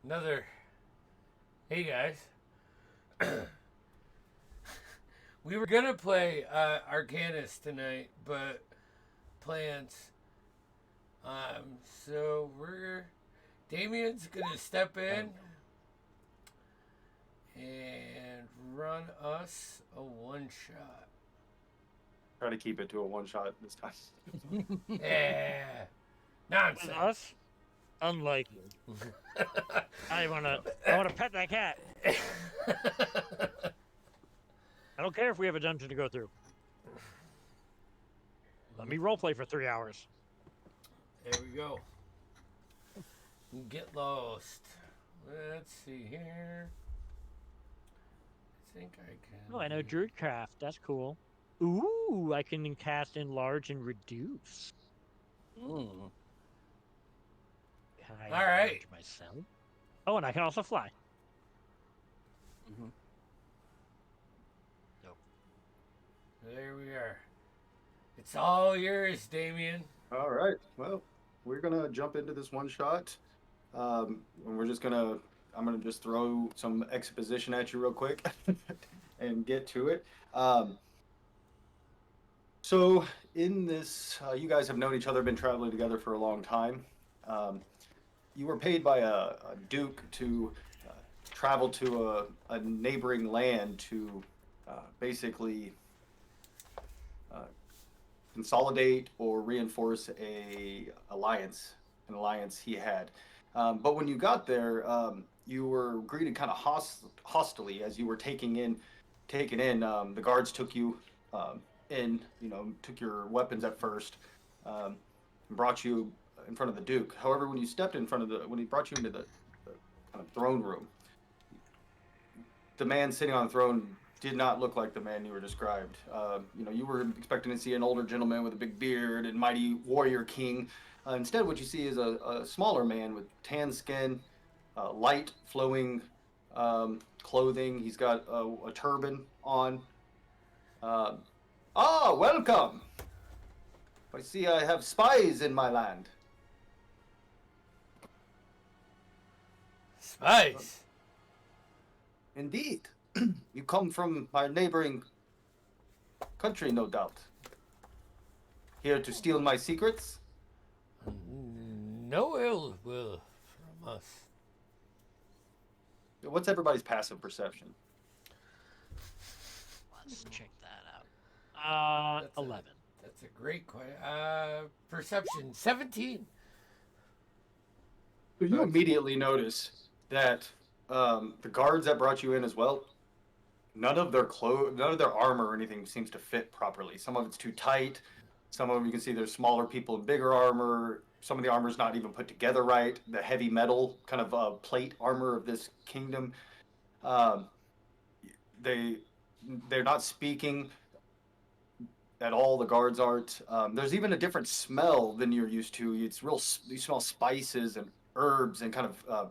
Another. Hey guys. We were gonna play Arcanus tonight, but plans. So we're Damien's gonna step in and run us a one shot. Try to keep it to a one shot this time. Yeah, With nonsense. us, unlikely. I wanna pet that cat. I don't care if we have a dungeon to go through. Let me roleplay for 3 hours. There we go. Get lost. Let's see here. I think I can. Oh, I know Druidcraft. That's cool. Ooh, I can cast enlarge and reduce. Mm. Can I All right. enlarge myself? Oh, and I can also fly. Mm-hmm. There we are. It's all yours, Damien. All right. Well, we're gonna jump into this one shot. And we're just gonna. I'm gonna just throw some exposition at you real quick, and get to it. So in this, you guys have known each other, been traveling together for a long time. Um, you were paid by a duke to travel to a neighboring land to basically uh, consolidate or reinforce an alliance he had. But when you got there, you were greeted kind of hostilely as you were taken in. The guards took you in, took your weapons at first, and brought you in front of the Duke. However, when he brought you into the kind of throne room, the man sitting on the throne did not look like the man you were described. You were expecting to see an older gentleman with a big beard and mighty warrior king. Instead, what you see is a smaller man with tan skin, light flowing clothing. He's got a turban on. Uh, Welcome! I see I have spies in my land. Spice. Indeed. You come from my neighboring country, no doubt. Here to steal my secrets? No ill will from us. What's everybody's passive perception? Let's check that out. 11. That's a great question. Perception 17. So you immediately notice that the guards that brought you in as well, none of their armor or anything seems to fit properly. Some of it's too tight. Some of them you can see there's smaller people in bigger armor. Some of the armor's not even put together right. The heavy metal kind of plate armor of this kingdom, um, they they're not speaking at all. The guards aren't. There's even a different smell than you're used to. It's real. You smell spices and herbs and kind of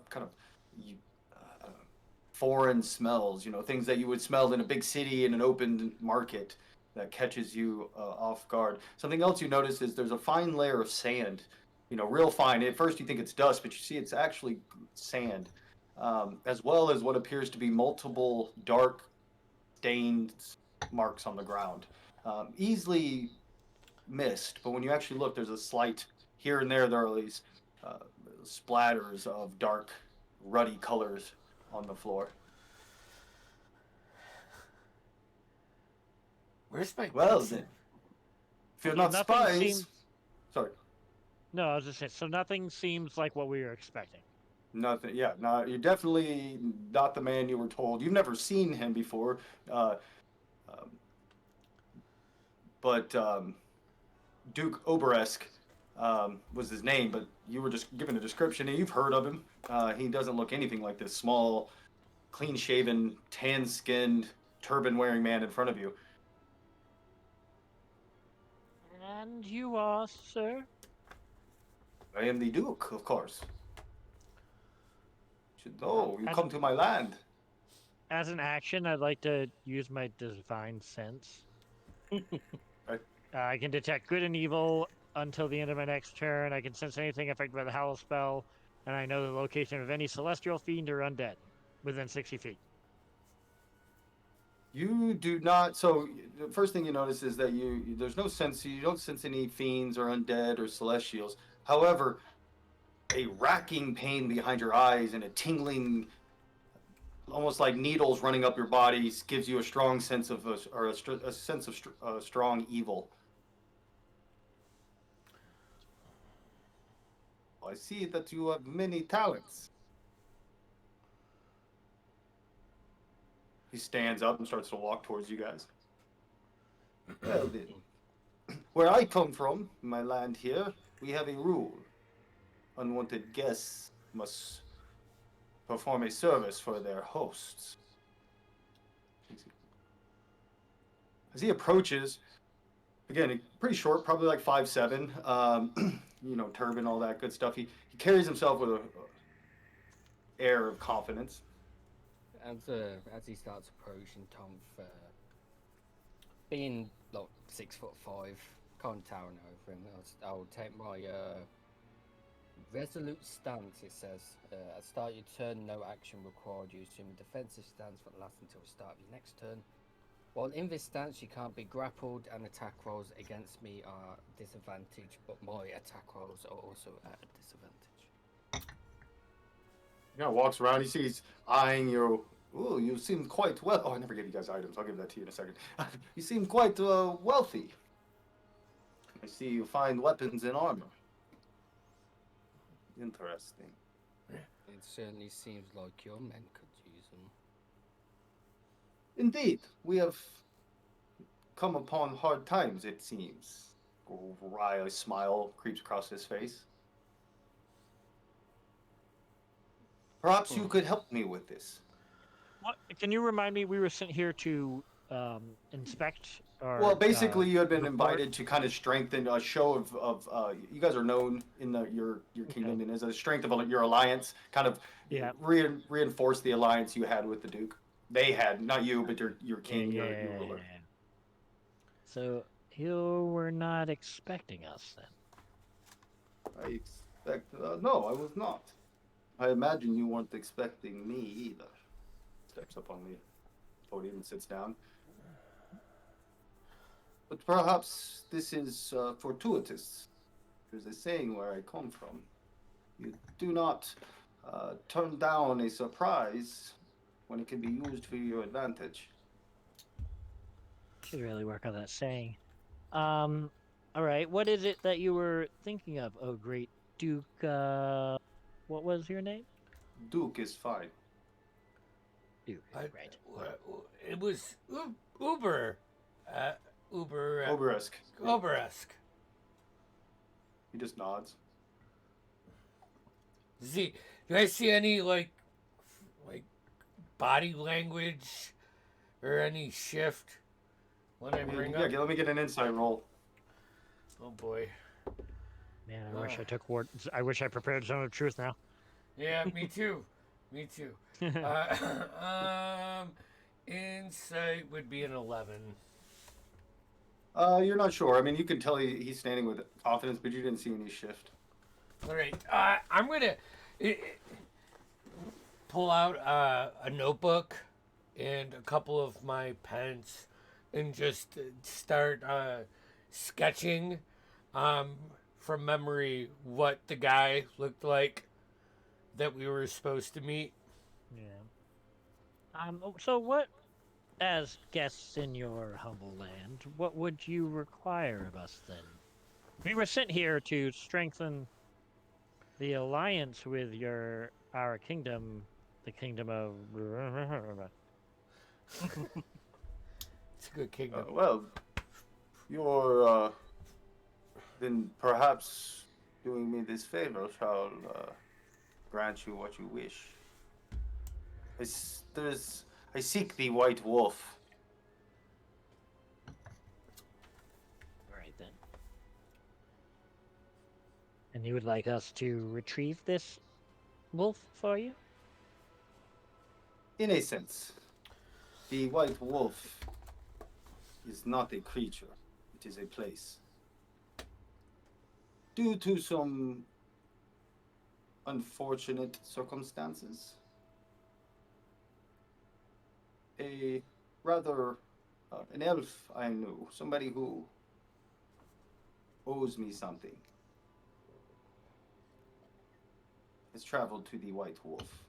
foreign smells. Things that you would smell in a big city in an open market that catches you off guard. Something else you notice is there's a fine layer of sand. Real fine. At first you think it's dust, but you see it's actually sand, as well as what appears to be multiple dark stained marks on the ground. Easily missed, but when you actually look, there's a slight here and there. There are these uh, splatters of dark, ruddy colors on the floor. Where's my Well pizza? then, if you're Okay, not nothing spies, seems- sorry, No, I was just saying. So nothing seems like what we were expecting. nothing. Yeah, no, you're definitely not the man you were told. You've never seen him before, uh, um, but Duke Oberesk was his name, but you were just given a description, and you've heard of him. He doesn't look anything like this small, clean-shaven, tan-skinned, turban-wearing man in front of you. And you are, sir? I am the Duke, of course. You should know. You As- come to my land. As an action, I'd like to use my divine sense. I can detect good and evil until the end of my next turn. I can sense anything affected by the Howl spell. and I know the location of any celestial fiend or undead within 60 feet. You do not. So the first thing you notice is that there's no sense. You don't sense any fiends or undead or celestials. However, a racking pain behind your eyes and a tingling, almost like needles running up your body, gives you a strong sense of a sense of strong evil. I see that you have many talents. He stands up and starts to walk towards you guys. Well then, where I come from, my land here, we have a rule. Unwanted guests must perform a service for their hosts. As he approaches, again, pretty short, probably like 5'7", turban, all that good stuff. He carries himself with a air of confidence. As he starts approaching Tom, being like 6'5", kind of towering over him, I'll take my resolute stance. It says, at start your turn, no action required. You assume a defensive stance that lasts until the start of your next turn. While in this stance, you can't be grappled, and attack rolls against me are disadvantaged, but my attack rolls are also at a disadvantage. He kind of walks around. He sees eyeing you. Ooh, you seem quite well. Oh, I never gave you guys items. I'll give that to you in a second. You seem quite wealthy. I see you find weapons and armor. Interesting. It certainly seems like your men could use them. Indeed, we have come upon hard times, it seems. A wry smile creeps across his face. Perhaps you could help me with this. What? Can you remind me? We were sent here to inspect. Or, Well, basically, you had been report? invited to kind of strengthen a show of you guys are known in your kingdom and as a strength of your alliance, kind of reinforce the alliance you had with the Duke. They had, not you, but your king, your ruler. So you were not expecting us then? I expect no, I was not. I imagine you weren't expecting me either. Steps up on the podium and sits down. But perhaps this is fortuitous. There's a saying where I come from. You do not turn down a surprise when it can be used for your advantage. Should really work on that saying. All right. What is it that you were thinking of, oh great Duke? What was your name? Duke is fine. Duke. Right. It was Uber. Oberesque. Oberesque. He just nods. Do I see any like body language or any shift when I bring up? Yeah, let me get an insight roll. Oh boy. Man, I wish I took ward. I wish I prepared some of the truth now. Yeah, me too. Me too. Insight would be an 11. You're not sure. I mean, you can tell he's standing with confidence, but you didn't see any shift. All right. I'm gonna pull out a notebook and a couple of my pens and just start sketching from memory what the guy looked like that we were supposed to meet. Yeah. So what, as guests in your humble land, what would you require of us then? We were sent here to strengthen the alliance with our kingdom, the kingdom of. It's a good kingdom. Well, you're then perhaps doing me this favor shall grant you what you wish. I seek the white wolf. All right then. And you would like us to retrieve this wolf for you? In a sense, the white wolf is not a creature, it is a place. Due to some unfortunate circumstances. A rather an elf I knew, somebody who owes me something, has traveled to the White Wolf.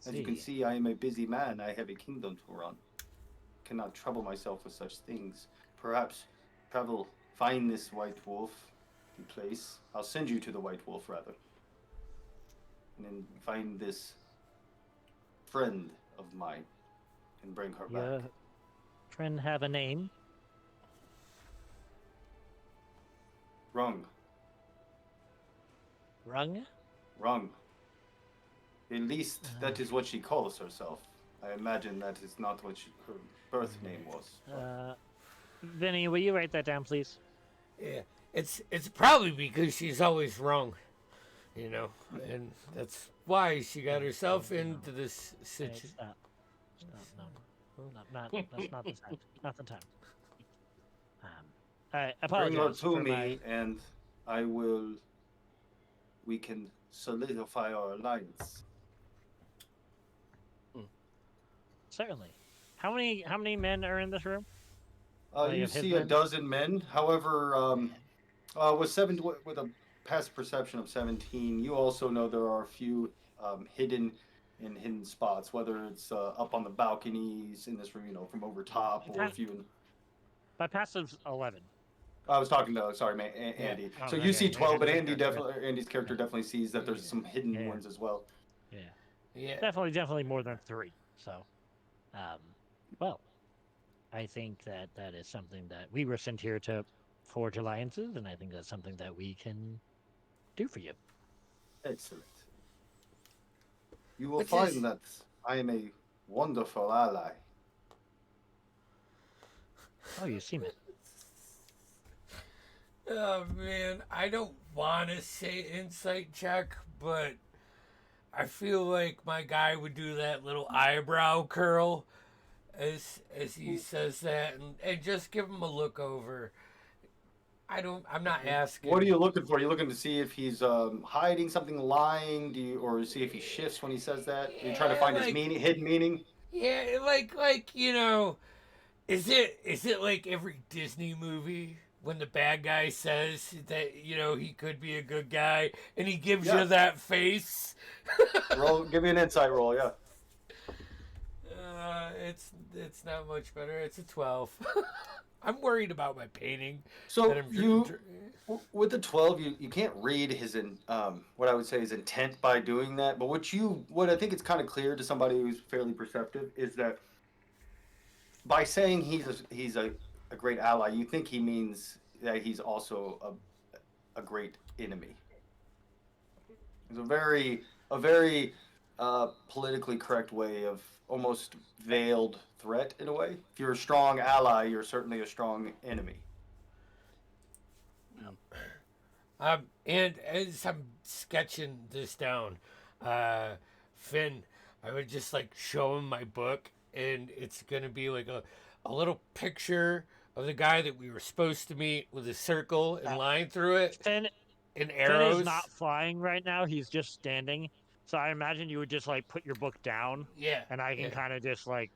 As you can see, I am a busy man. I have a kingdom to run. Cannot trouble myself with such things. Perhaps travel, find this White Wolf, the place. I'll send you to the White Wolf, rather. And then find this friend of mine and bring her Your back. friend have a name? Rung. Rung? Rung. At least that is what she calls herself. I imagine that is not what her birth name was. Vinny, will you write that down, please? Yeah, it's probably because she's always wrong, you know, and that's why she got herself into this Hey, situation. stop. No. Not, that's not the time. Not the time. I Bring her apologize to for me, and we can solidify our alliance. Certainly. How many men are in this room? Like You of his see a men? dozen men. However, with a past perception of 17, you also know there are a few hidden in hidden spots, whether it's up on the balconies in this room, from over top, or if you. My passive's 11. I was talking to, sorry, man, Andy. Oh, So okay, you see yeah, 12, but yeah, Andy yeah. definitely, Andy's character definitely sees that there's some hidden Yeah. ones as well. Yeah. Yeah, Definitely more than 3. So, well, I think that is something that we were sent here to forge alliances, and I think that's something that we can do for you. Excellent. You will Which find is- that I am a wonderful ally. Oh, you seem it. Oh man, I don't want to say insight check, but I feel like my guy would do that little eyebrow curl as he says that, and just give him a look over. I'm not asking. What are you looking for? Are you looking to see if he's hiding something, lying? Do you see if he shifts when he says that? Are you trying to Yeah, find his like- meaning, hidden meaning? Yeah, is it like every Disney movie when the bad guy says that he could be a good guy and he gives Yeah. you that face? Roll, give me an insight roll. Yeah. It's not much better. It's a 12. I'm worried about my painting. So that I'm with the 12, you can't read his what I would say is intent by doing that. But what I think it's kind of clear to somebody who's fairly perceptive is that by saying he's a great ally, you think he means that he's also a great enemy. It's a very politically correct way of almost veiled threat in a way. If you're a strong ally, you're certainly a strong enemy. And as I'm sketching this down, Finn, I would just like show him my book, and it's gonna be like a little picture of the guy that we were supposed to meet with a circle and line through it Finn and Finn arrows. is not flying right now. He's just standing. So I imagine you would just like put your book down, Yeah, and I can kind of just like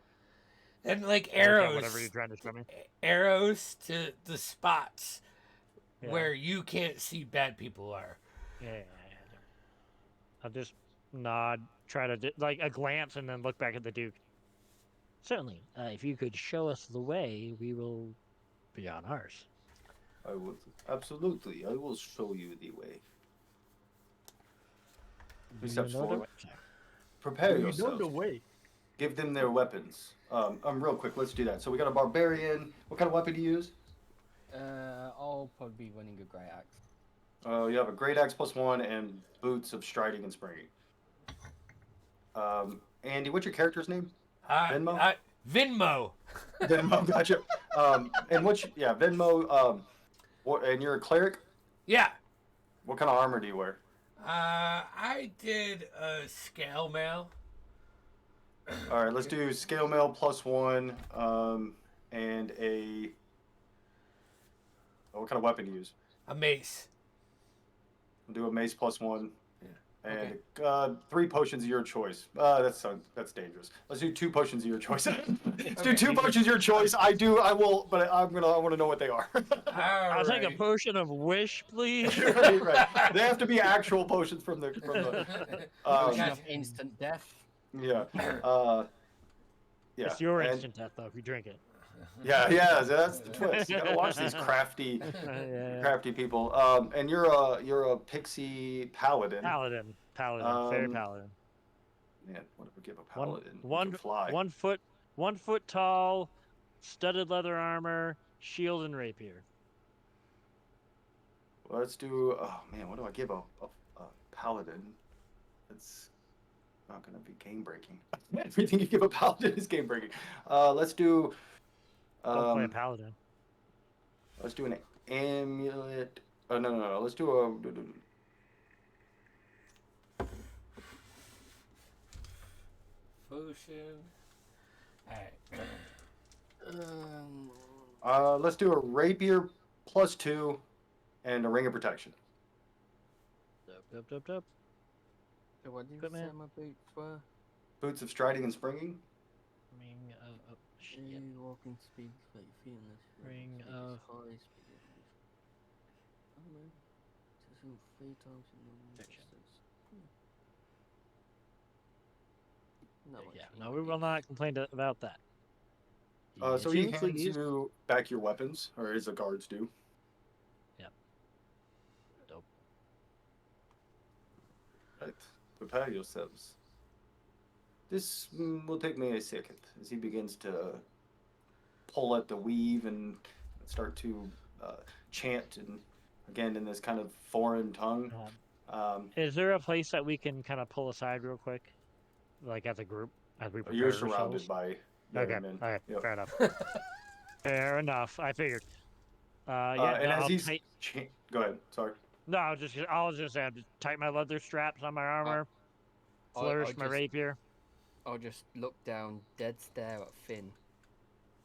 and like look at arrows, whatever you're trying to show me. arrows to the spots Yeah. where you can't see bad people are. Yeah. I'll just nod, try to like a glance, and then look back at the Duke. Certainly, if you could show us the way, we will be on ours. I will absolutely. I will show you the way. He steps forward. Prepare yourself. way. Give them their weapons. Real quick, let's do that. So we got a barbarian. What kind of weapon do you use? I'll probably be running a great axe. You have a great axe +1 and boots of striding and springing. Andy, what's your character's name? Venmo? Venmo. Venmo, gotcha. Venmo. And you're a cleric. Yeah. What kind of armor do you wear? I did a scale mail. All right, let's do scale mail +1, and a. What kind of weapon do you use? A mace. We'll do a mace +1. Yeah. And Okay. 3 potions of your choice. That's dangerous. Let's do 2 potions of your choice. Let's do 2 potions of your choice. I will, but I want to know what they are. I'll take a Alright. potion of wish, please. Right. They have to be actual potions from the Potion Gotcha. of instant death. yeah. Uh, yeah. It's your and- instant death, though, if you drink it. Yeah. That's the twist. You gotta watch these crafty Yeah. people. And you're a pixie paladin. Paladin. Fairy Um, paladin. Man, what do we give a One, paladin? Who one, can fly. 1 foot tall, studded leather armor, shield and rapier. Let's do. Oh man, what do I give a paladin? It's not gonna be game breaking. Everything you give a paladin is game breaking. Let's do. Don't play a paladin. Let's do an amulet. Oh no. Let's do a. Potion. Alright. Let's do a rapier +2, and a ring of protection. Dup. So what did you Good say man. my boots were? Boots of striding and springing. Ring of shit. You walking speed 30 feet in this. Ring speed is of- high, speed is low. Oh man. This is 3 times in normal Protection. distance. No, Yeah, actually, no, we will not complain about that. So Yes, he you hands please. you back your weapons, or as the guards do. Dope. Right. Prepare yourselves. This will take me a second as he begins to pull at the weave and start to chant, and again in this kind of foreign tongue. Is there a place that we can kind of pull aside real quick, like as a group, as we prepare You're ourselves? surrounded by Okay. men. Okay. Yep. Fair enough. Fair enough. I figured. Yeah. And no, as I'll he's tight- go ahead. Sorry. No, I was just saying, tighten my leather straps on my armor, I flourish my just- rapier. I'll just look down, dead stare at Finn,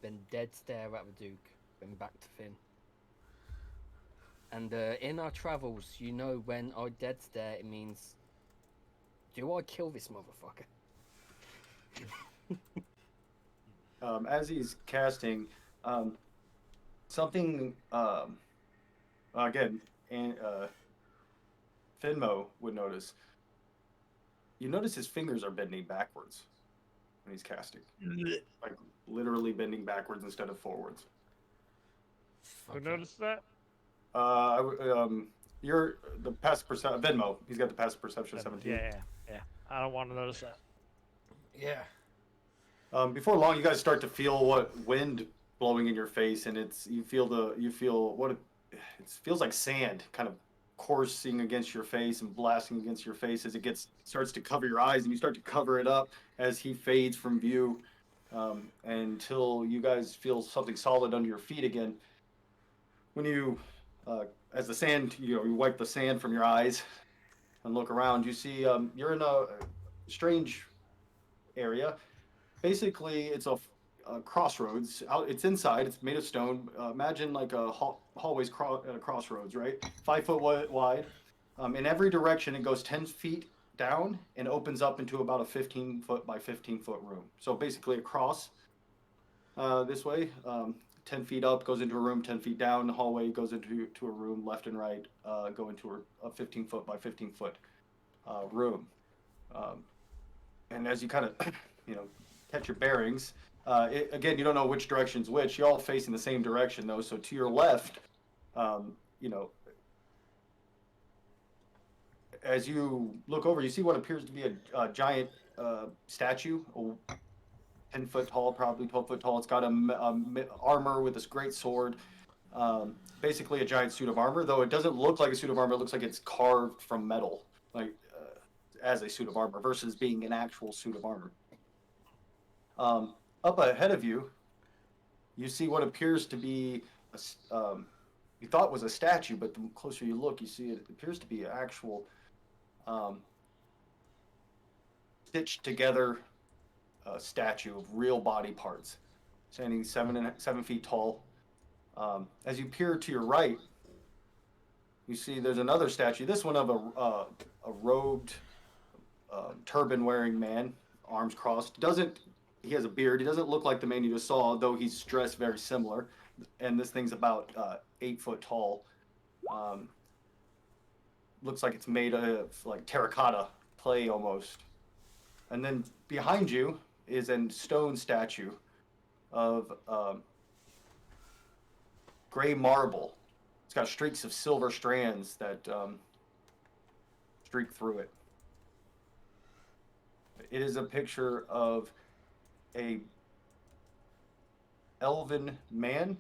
then dead stare at the Duke, then back to Finn. And in our travels, you know, when I dead stare, it means, do I kill this motherfucker? As he's casting, something again, and Finmo would notice. You notice his fingers are bending backwards when he's casting, like literally bending backwards instead of forwards. Who noticed that? You're the passive perception. Venmo. He's got the passive perception 17. Yeah. I don't want to notice that. Yeah. Before long, you guys start to feel what wind blowing in your face, and it feels like sand kind of coursing against your face and blasting against your face as it starts to cover your eyes, and you start to cover it up as he fades from view, until you guys feel something solid under your feet again. When you, as the sand, you wipe the sand from your eyes and look around, you see you're in a strange area. Basically, it's a crossroads. It's inside. It's made of stone. Imagine like a hallways crossroads, right? 5 foot wide. In every direction, it goes 10 feet down and opens up into about a 15 foot by 15 foot room. So basically, a cross this way. 10 feet up goes into a room. 10 feet down, the hallway goes into a room. Left and right go into a 15 foot by 15 foot room. And as you kind of, catch your bearings. Again, you don't know which direction's which. You're all facing the same direction, though. So to your left, as you look over, you see what appears to be a giant statue, 10 foot tall, probably 12 foot tall. It's got a armor with this great sword. Basically a giant suit of armor, though it doesn't look like a suit of armor. It looks like it's carved from metal, like as a suit of armor versus being an actual suit of armor. Up ahead of you, you see what appears to be you thought was a statue, but the closer you look, you see it appears to be an actual stitched together statue of real body parts, standing 7 feet tall. As you peer to your right, you see there's another statue. This one of a robed, turban-wearing man, arms crossed. Doesn't He has a beard? He doesn't look like the man you just saw, though he's dressed very similar. And this thing's about 8 foot tall. Um, Looks like it's made of like terracotta clay almost. And then behind you is a stone statue of gray marble. It's got streaks of silver strands that streak through it. It is a picture of a elven man.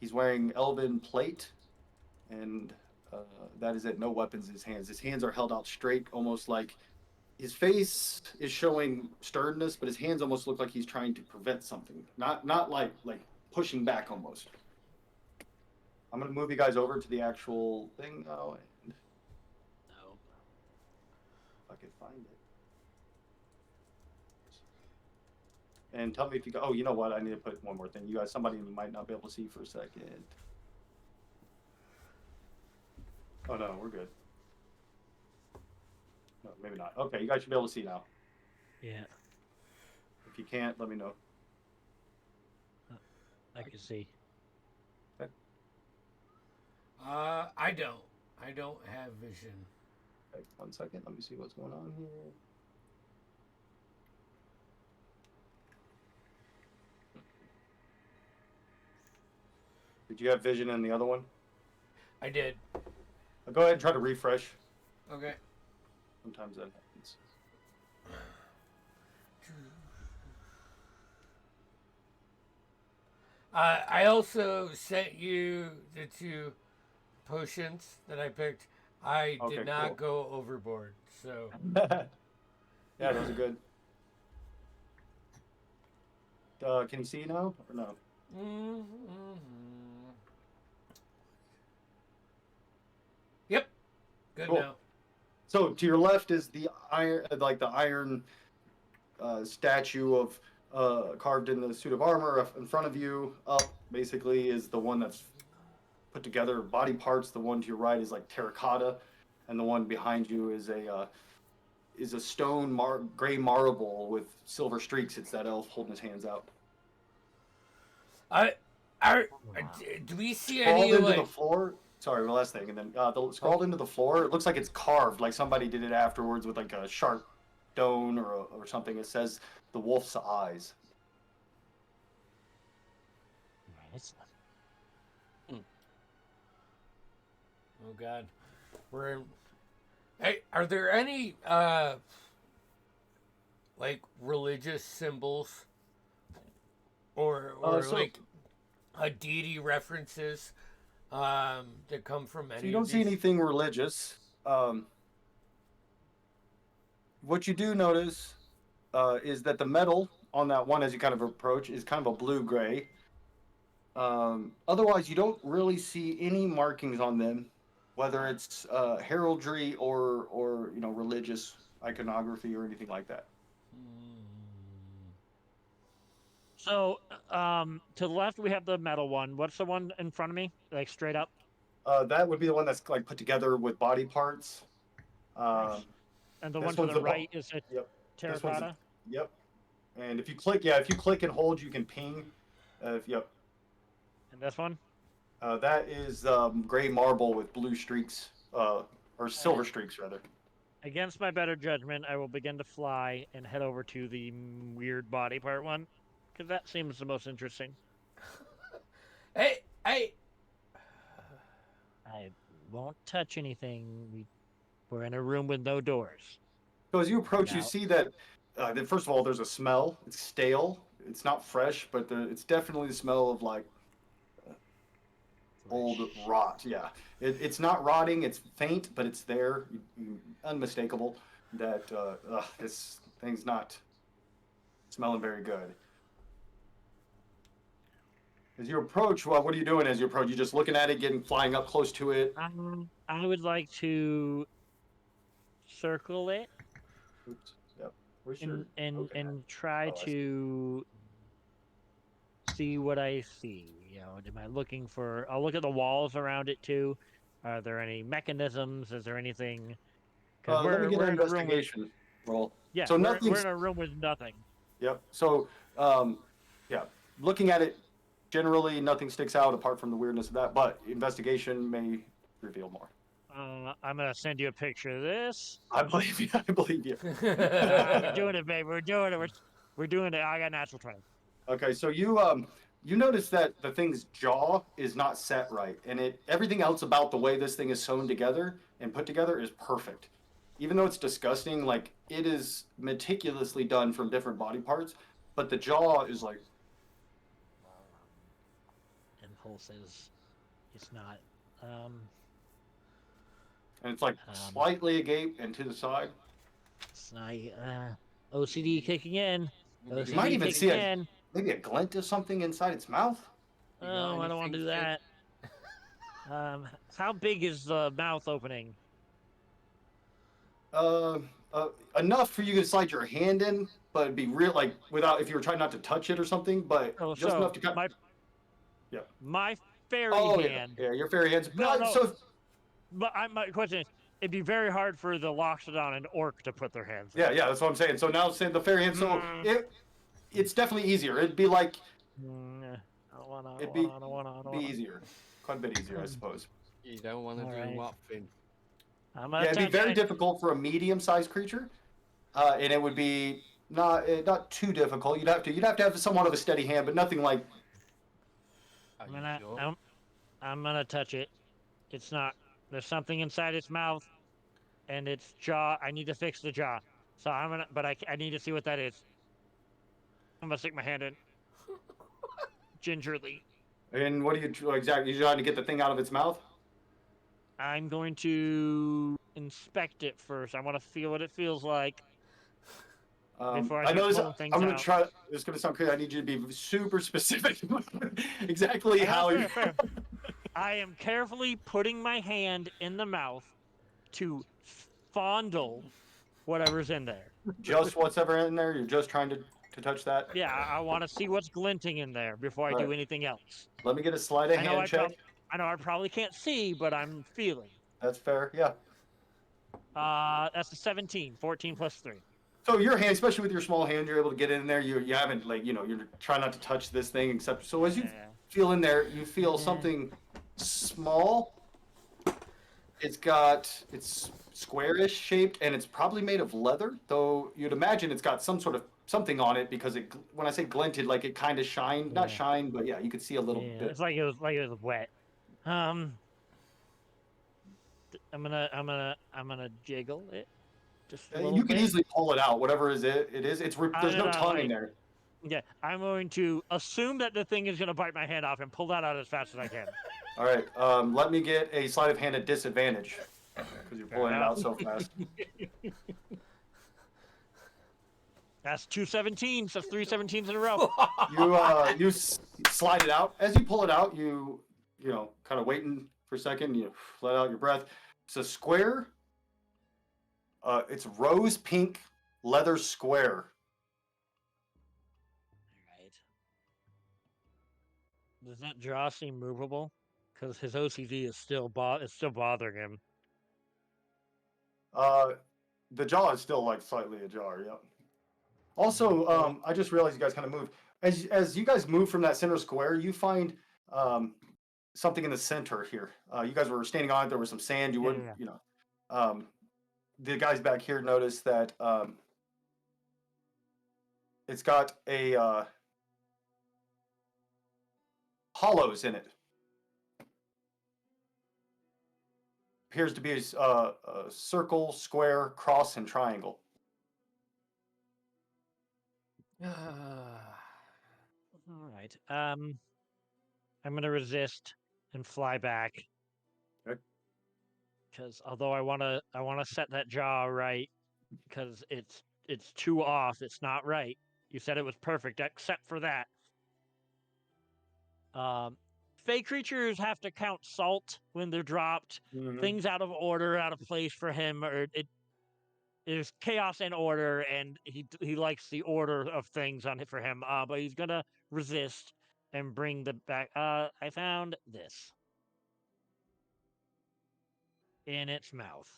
He's wearing elven plate, and that is it. No weapons in his hands. His hands are held out straight, almost like his face is showing sternness, but his hands almost look like he's trying to prevent something. Not like pushing back almost. I'm gonna move you guys over to the actual thing now, and No. if I can find it. And tell me if you go. Oh, you know what? I need to put one more thing. You guys, somebody might not be able to see for a second. Oh no, we're good. No, maybe not. Okay, you guys should be able to see now. Yeah, If you can't, let me know. I can see. I don't. I don't have vision. Okay, 1 second. Let me see what's going on here. Did you have vision in the other one? I did. Go ahead and try to refresh. Okay. Sometimes that happens. I also sent you the 2 potions that I picked. I Okay, did not cool. go overboard, so Yeah, those are good. Can you see now or no? Yep, good Cool. now. So to your left is the iron statue of carved in the suit of armor. In front of you, up basically is the one that's put together body parts. The one to your right is like terracotta, and the one behind you is a stone gray marble with silver streaks. It's that elf holding his hands out. Do we see Scrawled any into like? the floor. Sorry, the last thing, and then scrawled into the floor. It looks like it's carved, like somebody did it afterwards with like a sharp stone or something. It says the wolf's eyes. Oh God, we're in. Hey, are there any like religious symbols or So- like a deity references that come from any? So you don't of see these? anything religious. What you do notice is that the metal on that one, as you kind of approach, is kind of a blue-gray. Otherwise, you don't really see any markings on them, whether it's heraldry or religious iconography or anything like that. So, to the left we have the metal one. What's the one in front of me? Like straight up? That would be the one that's like put together with body parts. And the this one to one's the the right is a Yep. This one's terracotta? Yep. And if you click and hold, you can ping. Yep. And this one? That is gray marble with blue streaks, or silver streaks rather. Against my better judgment, I will begin to fly and head over to the weird body part one. Because that seems the most interesting. Hey, I won't touch anything. We're in a room with no doors. So as you approach, you Now- see that first of all, there's a smell. It's stale. It's not fresh, but it's definitely the smell of like old rot. Yeah, it's not rotting. It's faint, but it's there, unmistakable. That this thing's not smelling very good. As you approach, what are you doing as you approach? You just looking at it, flying up close to it. I would like to circle it Oops. Yep. Where's your... and okay. try Oh, I see. to see what I see. Am I looking for? I'll look at the walls around it too. Are there any mechanisms? Is there anything? Because Let me get we're an in a room with investigation roll. yeah, So we're nothing's in a room with nothing. Yep. So, yeah, looking at it, generally nothing sticks out apart from the weirdness of that. But investigation may reveal more. I'm gonna send you a picture of this. I believe you. I believe you. We're doing it, babe. We're doing it. We're doing it. I got natural 20. Okay, so you notice that the thing's jaw is not set right, and everything else about the way this thing is sewn together and put together is perfect. Even though it's disgusting, like it is meticulously done from different body parts, but the jaw is like Impulse is it's not. and it's like slightly agape and to the side. It's not. OCD kicking in. You OCD might even kicking see in. maybe a glint of something inside its mouth. You got Oh, I don't want to do anything, that. How big is the mouth opening? Uh, enough for you to slide your hand in, but it'd be real like without if you were trying not to touch it or something, but Oh, just so enough to cut. my Yeah. my fairy Oh hand. yeah, your fairy hands. No, no. So But my question is, it'd be very hard for the Loxodon and Orc to put their hands in. yeah, that's what I'm saying. So now say the fairy hand. So Mm. it's definitely easier. It'd be like I don't wanna. it'd I be don't wanna. easier, quite a bit easier, I suppose. You don't want to do Alright. what thing? I'm Yeah, gonna it'd be touch very it. difficult for a medium-sized creature, and it would be not too difficult. You'd have to have somewhat of a steady hand, but nothing like Are I'm you gonna. sure? I'm gonna touch it. It's not. There's something inside its mouth, and its jaw. I need to fix the jaw. So I'm gonna. But I need to see what that is. I'm gonna stick my hand in. Gingerly. And what do you exactly? You trying to get the thing out of its mouth? I'm going to inspect it first. I want to feel what it feels like before I I start know this. pulling things I'm gonna out. try. It's gonna sound crazy. I need you to be super specific. Exactly how you. Fair. I am carefully putting my hand in the mouth to fondle whatever's in there. Just whatever in there. You're just trying to touch that. Yeah, I want to see what's glinting in there before I All do right. anything else. Let me get a sleight of hand check. I know I probably can't see, but I'm feeling. That's fair. Yeah. That's a 17, 14 plus 3. So your hand, especially with your small hand, you're able to get in there. You haven't like you're trying not to touch this thing except. So as you feel in there, you feel something small. It's squarish shaped and it's probably made of leather, though you'd imagine it's got some sort of something on it because when I say glinted, like it kind of shined, not shine, but yeah, you could see a little bit. It's like it was wet. I'm gonna jiggle it. Just a little You can bit. easily pull it out, whatever it is. There's no tongue in there. Yeah, I'm going to assume that the thing is going to bite my hand off and pull that out as fast as I can. All right, let me get a sleight of hand at disadvantage because you're pulling it out so fast. That's 2 17s. That's 3 17s in a row. You slide it out. As you pull it out, you kind of waiting for a second. You let out your breath. It's a square. It's rose pink leather square. Right. Does that jaw seem movable? Because his OCD is still bothering him. The jaw is still like slightly ajar. Yep. Also, I just realized you guys kind of moved. As you guys move from that center square, you find something in the center here. You guys were standing on it. There was some sand. You wouldn't, the guys back here noticed that it's got a hollows in it. Appears to be a circle, square, cross, and triangle. All right. I'm gonna resist and fly back. Okay. Because although I wanna set that jaw right, because it's too off. It's not right. You said it was perfect, except for that. Fey creatures have to count salt when they're dropped. Mm-hmm. Things out of order, out of place for him, or there's chaos and order, and he likes the order of things on it for him. But he's gonna resist and bring the back. I found this. in its mouth.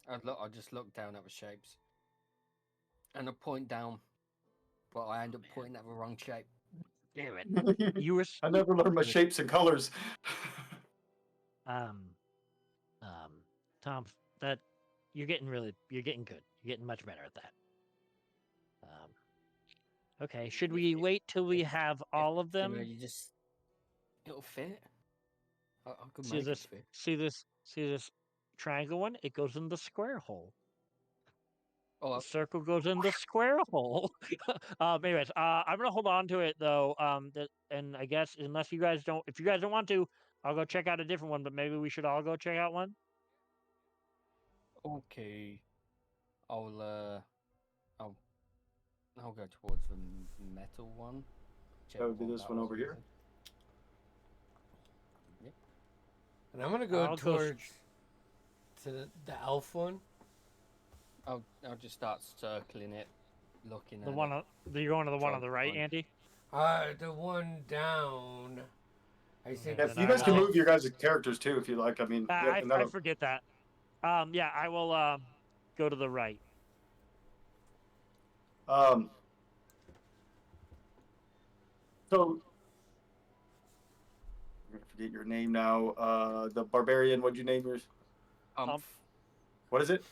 I just look down at the shapes. And I point down, but I end up pointing at the wrong shape. Damn it. You were I never learned my shapes and colors. um Tom, that you're getting good. You're getting much better at that. Okay, should we wait till we have all of them? You just it'll fit. I could See make this it fit. see this triangle one? It goes in the square hole. Oh, The circle goes in the square hole. Anyways, I'm gonna hold on to it though. And I guess unless you guys don't, if you guys don't want to, I'll go check out a different one. But maybe we should all go check out one. okay. I'll go towards the metal one. That would be Whichever this one was over here. Yep. And I'm gonna go I'll go towards to the elf one. I'll just start circling it, looking The at one it. on, you're going to the one on the right, One. Andy. The one down. I think. Yeah, Yeah, then you guys can I'll- move your guys' characters too if you like. I mean, yeah, I that'll- forget that. Yeah, I will go to the right. So I'm gonna forget your name now. The barbarian. What'd you name yours? Tumph. What is it?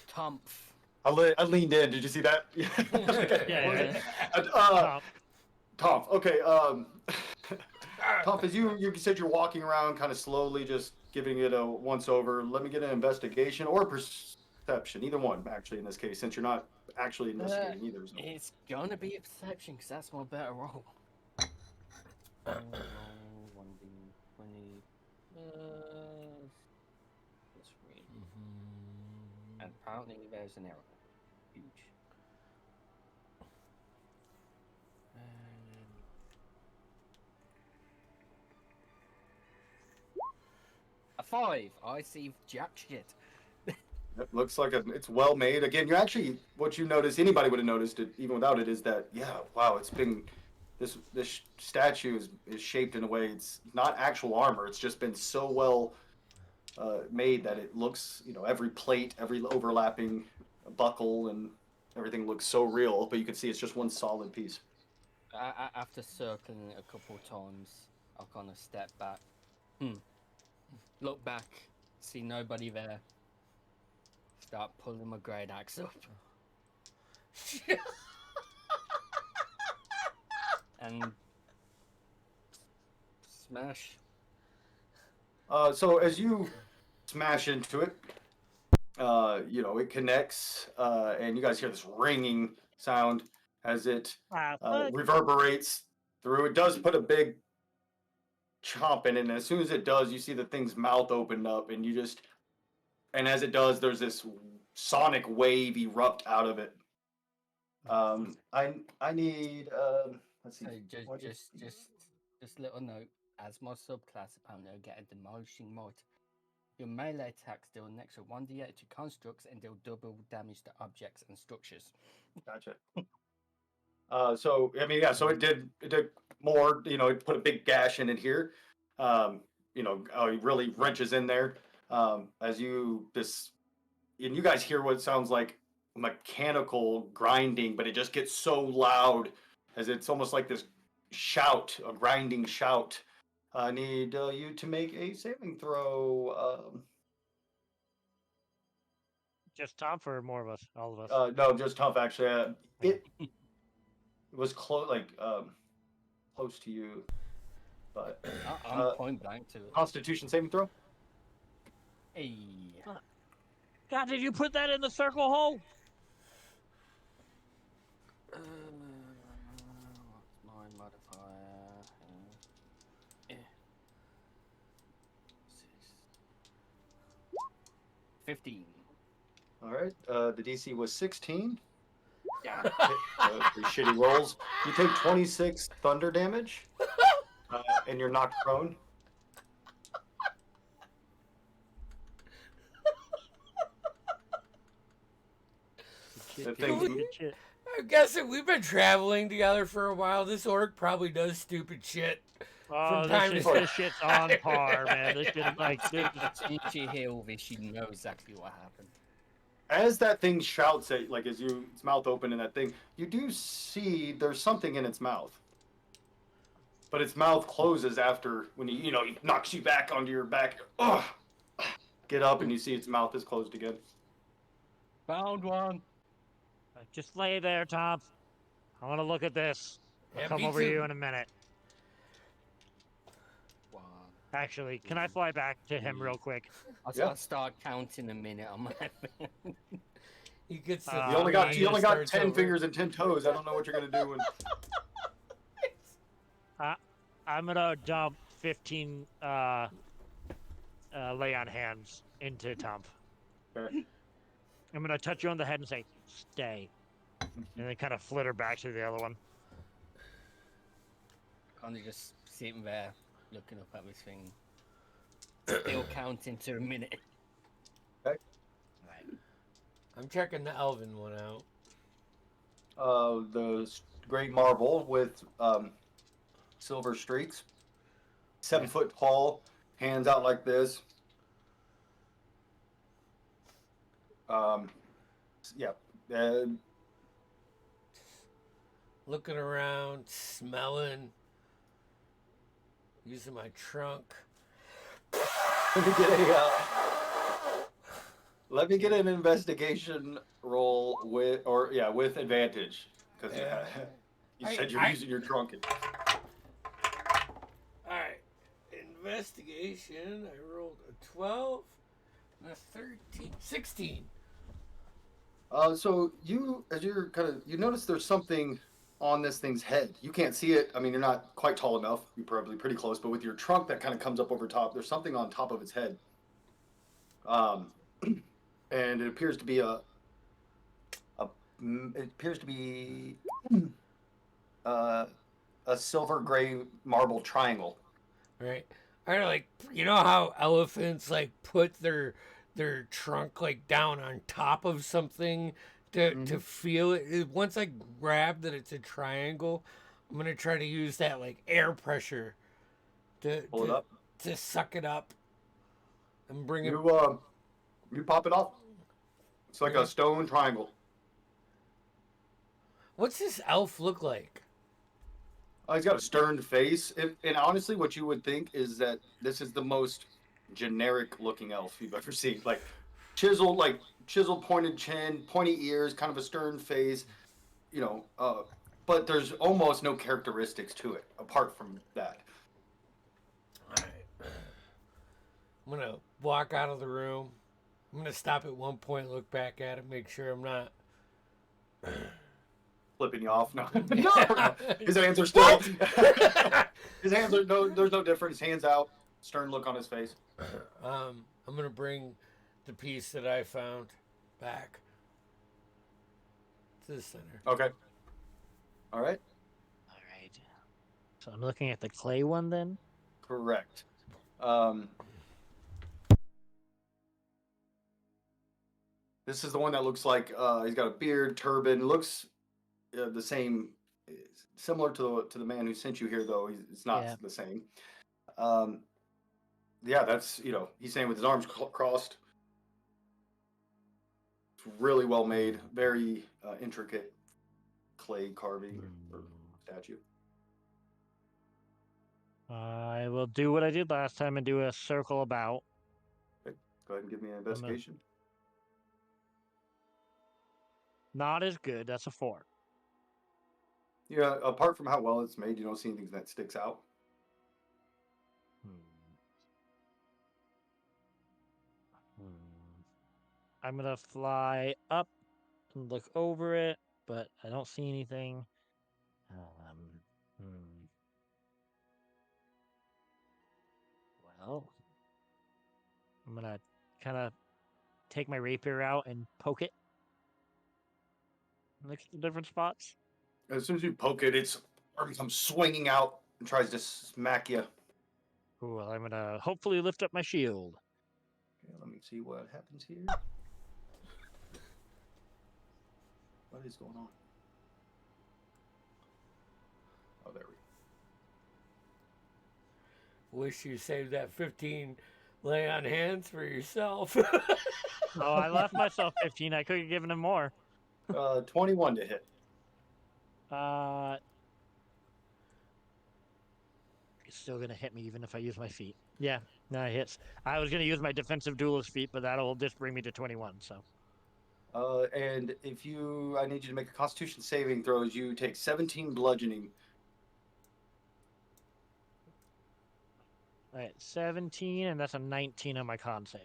Tumph. I leaned in. Did you see that? Yeah. Uh, Tom. Okay. Tom, as you said, you're walking around kind of slowly, just giving it a once over. Let me get an investigation or perception, either one, actually, in this case, since you're not actually investigating either. So. It's gonna be a perception because that's my better roll. 1d20. That's really. And apparently there's an error. Huge. A 5. I see jack shit. It looks like it's well made. Again, you actually what you notice, anybody would have noticed it even without it, is that wow, it's been this statue is shaped in a way it's not actual armor. It's just been so well made that it looks, every plate, every overlapping buckle, and everything looks so real. But you can see it's just one solid piece. After circling it a couple of times, I'll kind of step back. Look back, see nobody there. Start pulling my great axe up. And smash. So as you smash into it, it connects, and you guys hear this ringing sound as it reverberates through. It does put a big chomp in it, and as soon as it does, you see the thing's mouth open up, and as it does, there's this sonic wave erupt out of it. I need let's see. Hey, just little note. As my subclass, apparently I get a demolishing might. Your melee attacks deal an extra 1d8 to constructs and deal double damage to objects and structures. Gotcha. So I mean, yeah. So it did more. It put a big gash in it here. It really wrenches in there. And you guys hear what sounds like mechanical grinding, but it just gets so loud as it's almost like this shout, a grinding shout. I need you to make a saving throw. Just Tom for more of us, all of us. No, just tough actually. It was close to you, but I'm point blank to it. Constitution saving throw. Hey. God, did you put that in the circle hole? What's my modifier? 15. All right. The DC was 16. Yeah. Pretty shitty rolls. You take 26 thunder damage, and you're knocked prone. I'm guessing we've been traveling together for a while. This orc probably does stupid shit. Oh, from time to time. this shit's on par, man. This shit is like this. As soon as you hear all this, you know exactly what happened. As that thing shouts at, like, as you its mouth open in that thing, you do see there's something in its mouth. But its mouth closes after when it knocks you back onto your back. Ugh. Get up and you see its mouth is closed again. Found one. Just lay there, Tom. I want to look at this. I'll Yeah, come me over too. you in a minute. One. Actually, can I fly back to him real quick? Yeah. I'll start counting a minute on my phone. He gets the You You only three got and you only got starts 10 over. fingers and 10 toes. I don't know what you're gonna do. I'm gonna dump 15 lay on hands into Tom. Okay. I'm gonna touch you on the head and say, "Stay," and then kind of flitter back to the other one. Kind of just sitting there, looking up at this thing, still counting to a minute. Okay. Right. I'm checking the Elven one out. The great marble with silver streaks, 7 foot tall, hands out like this. Yeah. Looking around, smelling, using my trunk. Let me get let me get an investigation roll with advantage because you said you're using your trunk. Alright. Investigation. I rolled a 12, a 13, 16. So as you're you notice there's something on this thing's head. You can't see it. I mean, you're not quite tall enough. You're probably pretty close, but with your trunk that kind of comes up over top, there's something on top of its head. And it appears to be a silver gray marble triangle. Right. I like, you know how elephants like put their trunk like down on top of something to feel it. Once I grab that it's a triangle, I'm gonna try to use that like air pressure Pull it up. to suck it up and bring it. You pop it off. It's like a stone triangle. What's this elf look like? He's got a stern face, and honestly, what you would think is that this is the most generic-looking elf you've ever seen. Like chiseled, pointed chin, pointy ears, kind of a stern face. But there's almost no characteristics to it apart from that. All right. I'm gonna walk out of the room. I'm gonna stop at one point, look back at it, make sure I'm not Flipping you off. No. No. His hands are still. His hands are no. There's no difference. Hands out. Stern look on his face. I'm gonna bring the piece that I found back to the center. Okay. All right. All right. So I'm looking at the clay one then. Correct. This is the one that looks like he's got a beard, turban. Looks the same, similar to the man who sent you here, though it's not the same. Yeah, that's he's saying with his arms crossed. It's really well made, very intricate clay carving or statue. I will do what I did last time and do a circle about. Okay. Go ahead and give me an investigation. Not as good. That's a 4. Yeah, apart from how well it's made, you don't see anything that sticks out. I'm gonna fly up and look over it, but I don't see anything. Well, I'm gonna kind of take my rapier out and poke it. Look at the different spots. As soon as you poke it, its arm comes swinging out and tries to smack you. Cool. I'm gonna hopefully lift up my shield. Okay, let me see what happens here. What is going on? Oh, there we Wish you saved that 15 lay on hands for yourself. Oh, I left myself 15. I could have given him more. 21 to hit. It's still gonna hit me even if I use my feet. Yeah, no, it hits. I was gonna use my defensive duelist feat, but that'll just bring me to 21. So And if I need you to make a Constitution saving throws. You take 17 bludgeoning. all right, 17, and that's a 19 on my con save.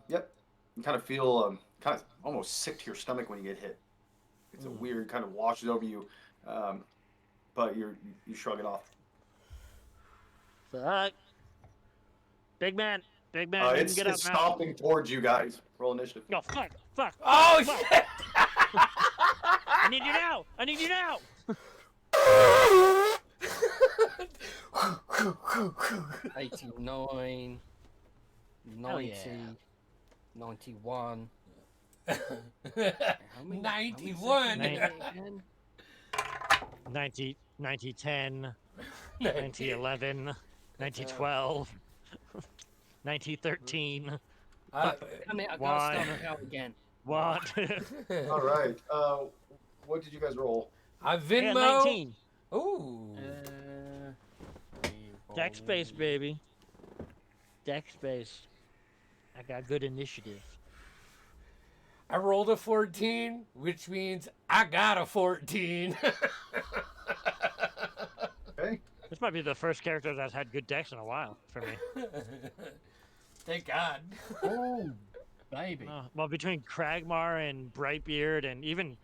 Yep. You kind of feel kind of almost sick to your stomach when you get hit. It's a weird kind of washes over you, but you shrug it off. Fuck. Big man, you It's can get up now. stomping towards you guys. Roll initiative. No, fuck. Oh, fuck. shit! I need you now. 89, Hell 90, yeah. 91. 91. 90, 90, 10, 90, 11, 90, 12, 90, 13. Damn it, I One. gotta start out again. What? All right. What did you guys roll? I I got Venmo. 19. Ooh. Deck space, baby. Deck space. I got good initiative. I rolled a 14, which means I got a 14. Okay. This might be the first character that's had good decks in a while for me. Thank God. Oh, baby. Well, between Kragmar and Brightbeard and even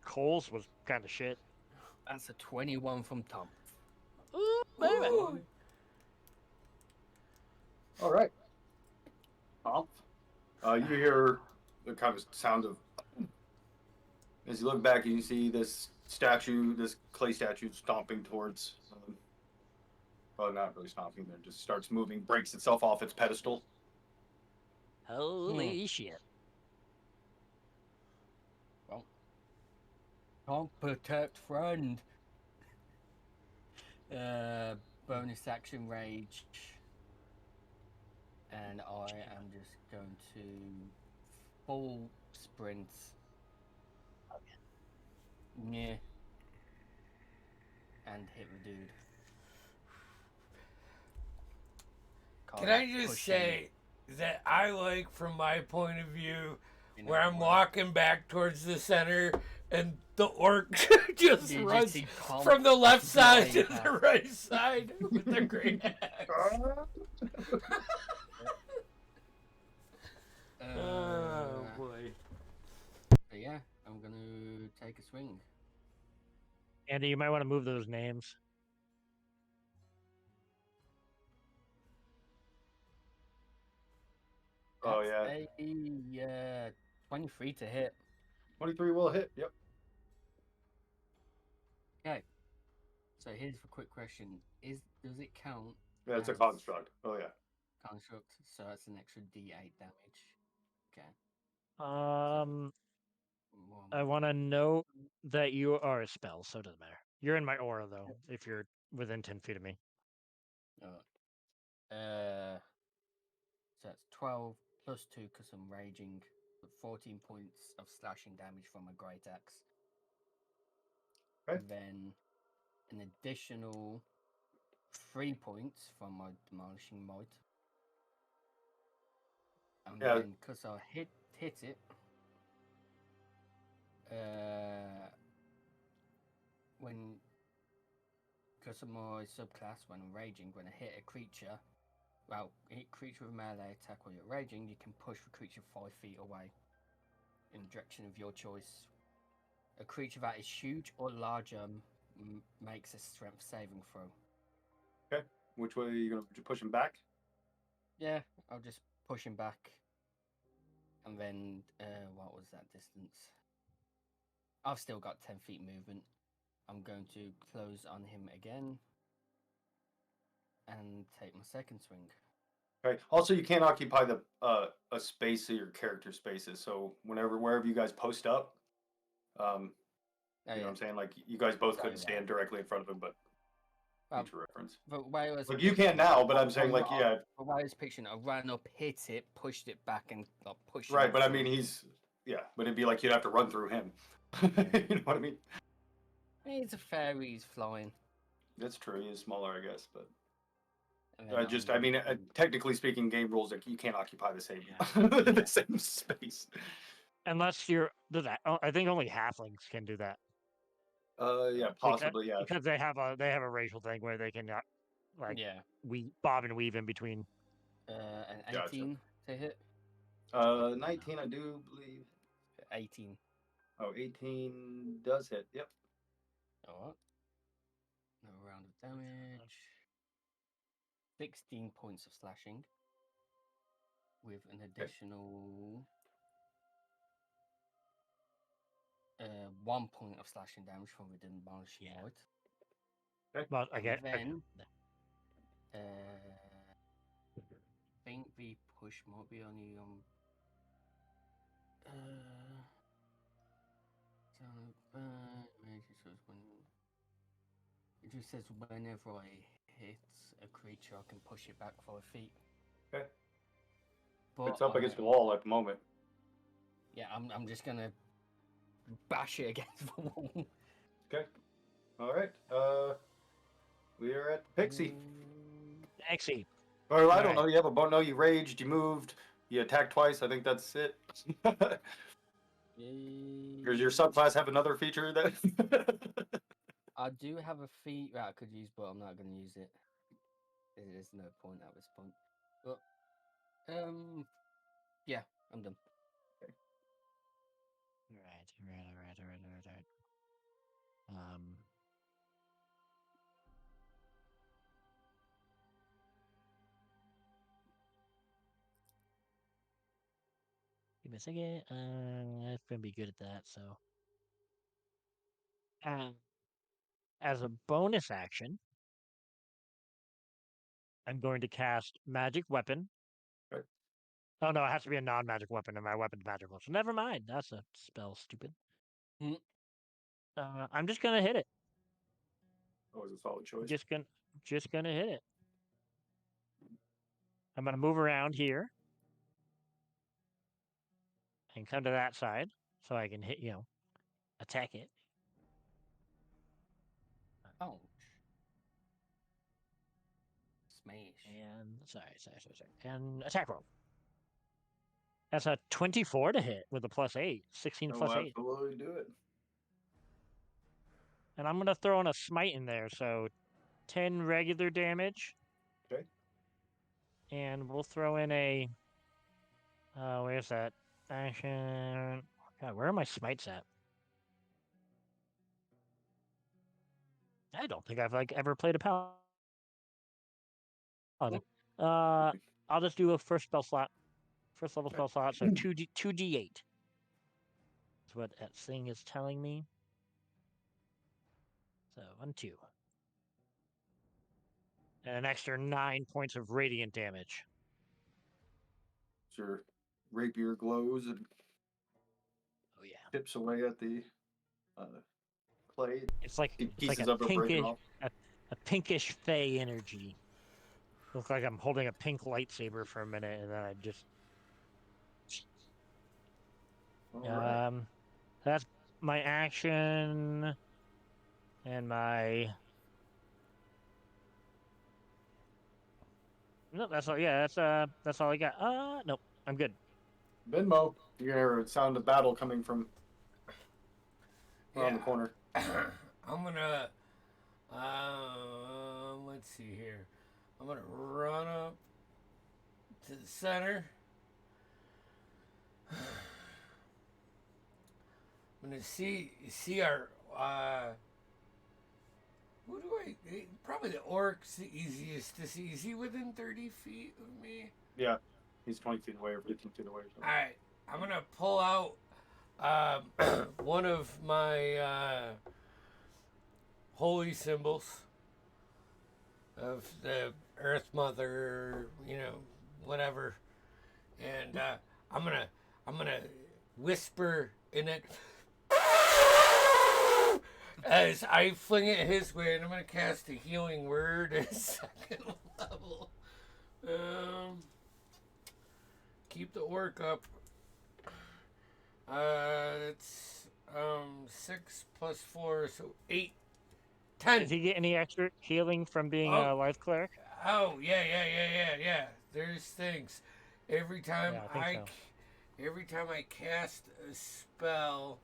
Coles was kind of shit. That's a 21 from Tom. Ooh, baby. Ooh. All right. You hear the kind of sound of as you look back and you see this clay statue stomping towards. Well, not really stomping. There, just starts moving, breaks itself off its pedestal. Holy shit. Well, can't protect friend. Bonus action rage. And I am just going to full sprint. Yeah. And hit the dude. Can I just say that I like, from my point of view, where I'm walking back towards the center and the orc just You just runs see Tom from the left side to flying the right side with the great axe. Oh boy. But yeah, I'm gonna take a swing. Andy, you might want to move those names. Oh That's yeah. a 23 to hit. 23 will hit. Yep. Okay. So here's a quick question: does it count? Yeah, it's a as construct. Oh yeah. Construct. So that's an extra D8 damage. Okay. I want to note that you are a spell, so it doesn't matter. You're in my aura, though, if you're within 10 feet of me. So that's 12 plus 2 because I'm raging. 14 points of slashing damage from a great axe. Okay. Then an additional 3 points from my demolishing might. And Yeah. then because I hit it, because of my subclass, when I'm raging, when I hit a creature, hit creature with melee attack while you're raging, you can push the creature 5 feet away in the direction of your choice. A creature that is huge or larger makes a strength saving throw. Okay. Which way are you gonna push him back? Yeah, I'll just push him back. And then, what was that distance? I've still got 10 feet movement. I'm going to close on him again and take my second swing. Okay. Also, you can't occupy the a space of your character spaces. So wherever you guys post up, you know what I'm saying? Like you guys both Sorry, couldn't stand directly in front of him, but future reference. The way I was Like you can't now, but I'm I saying like ran- yeah, The way I was picturing, I ran up, hit it, pushed it back, and pushed. right. But I mean but it'd be like you'd have to run through him. You know what I mean? He's a fairy. He's flying. That's true. He is smaller, I guess, but And then I mean, technically speaking, game rules like you can't occupy the same the same space. Unless you're I think only halflings can do that. Yeah, possibly, yeah. Because they have a racial thing where they can like yeah, we bob and weave in between. an Gotcha. 18 to hit. 19, I do believe. 18. Oh, 18 does hit. Yep. Alright. Another round of damage. 16 points of slashing. With an additional 1 point of slashing damage from within Banishing Light. But again, Then, I think the push might be only it just says whenever I hit a creature, I can push it back 5 feet. Okay. But It's up against the wall at the moment. Yeah, I'm just gonna bash it against the wall. Okay. All right. We are at Pixie. Pixie. Or I don't know. You have a bone. No, you raged. You moved. You attacked twice. I think that's it. Does your subclass have another feature that? I do have a feat that I could use, but I'm not going to use it. There's no point at this point. But yeah, I'm done. Right. Give me a second. I'm gonna be good at that. So, as a bonus action, I'm going to cast Magic Weapon. Right. Oh no, it has to be a non-magic weapon, and my weapon's magical. So never mind. That's a spell. Stupid. I'm just gonna hit it. Always a solid choice. Just gonna hit it. I'm gonna move around here and come to that side so I can hit, attack it. Ouch. Smash. And sorry. And attack roll. That's a 24 to hit with a +8. 16 plus 8. Absolutely do it. And I'm gonna throw in a smite in there, so 10 regular damage. Okay. And we'll throw in a where's that? Action. God, where are my smites at? I don't think I've ever played a paladin. I'll just do a first level spell slot, so 2d8. That's what that thing is telling me. So 1, 2. And an extra 9 points of radiant damage. Your rapier glows and chips away at the clay. It's like Pieces a of it breaking off. a pinkish fey energy. Looks like I'm holding a pink lightsaber for a minute, and then I just. Right. That's my action, and my. No, that's all. Yeah, that's all I got. Nope, I'm good. Venmo, you hear a sound of battle coming from around the corner. I'm gonna, let's see here. I'm gonna run up to the center. I'm gonna see our, who do probably the orc's the easiest to see. Is he within 30 feet of me? Yeah, he's 20 feet away or 15 feet away. All right, I'm gonna pull out one of my holy symbols of the Earth Mother, whatever, and I'm gonna whisper in it. As I fling it his way, and I'm gonna cast a healing word at second level. Um, keep the orc up. It's 6 plus 4, so 8, 10. Does he get any extra healing from being Oh. a life cleric? Oh yeah. There's things. Every time Yeah, I think every time I cast a spell,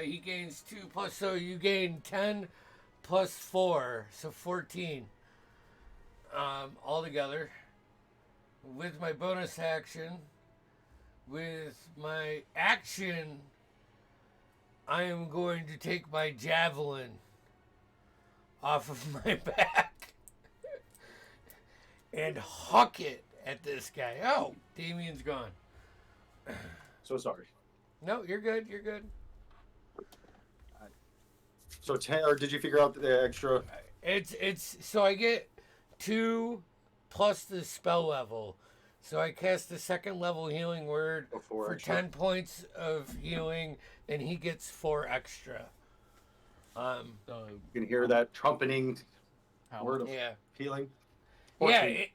he gains 2 plus, so you gain 10 plus 4, so 14. Altogether. With my bonus action, with my action, I am going to take my javelin off of my back and huck it at this guy. Oh, Damien's gone. So sorry. No, you're good. You're good. So 10, or did you figure out the extra? It's so I get 2 plus the spell level. So I cast the second level healing word for extra. 10 points of healing, and he gets 4 extra. So You can hear that trumpeting how word much? of Yeah. healing. Yeah, 14.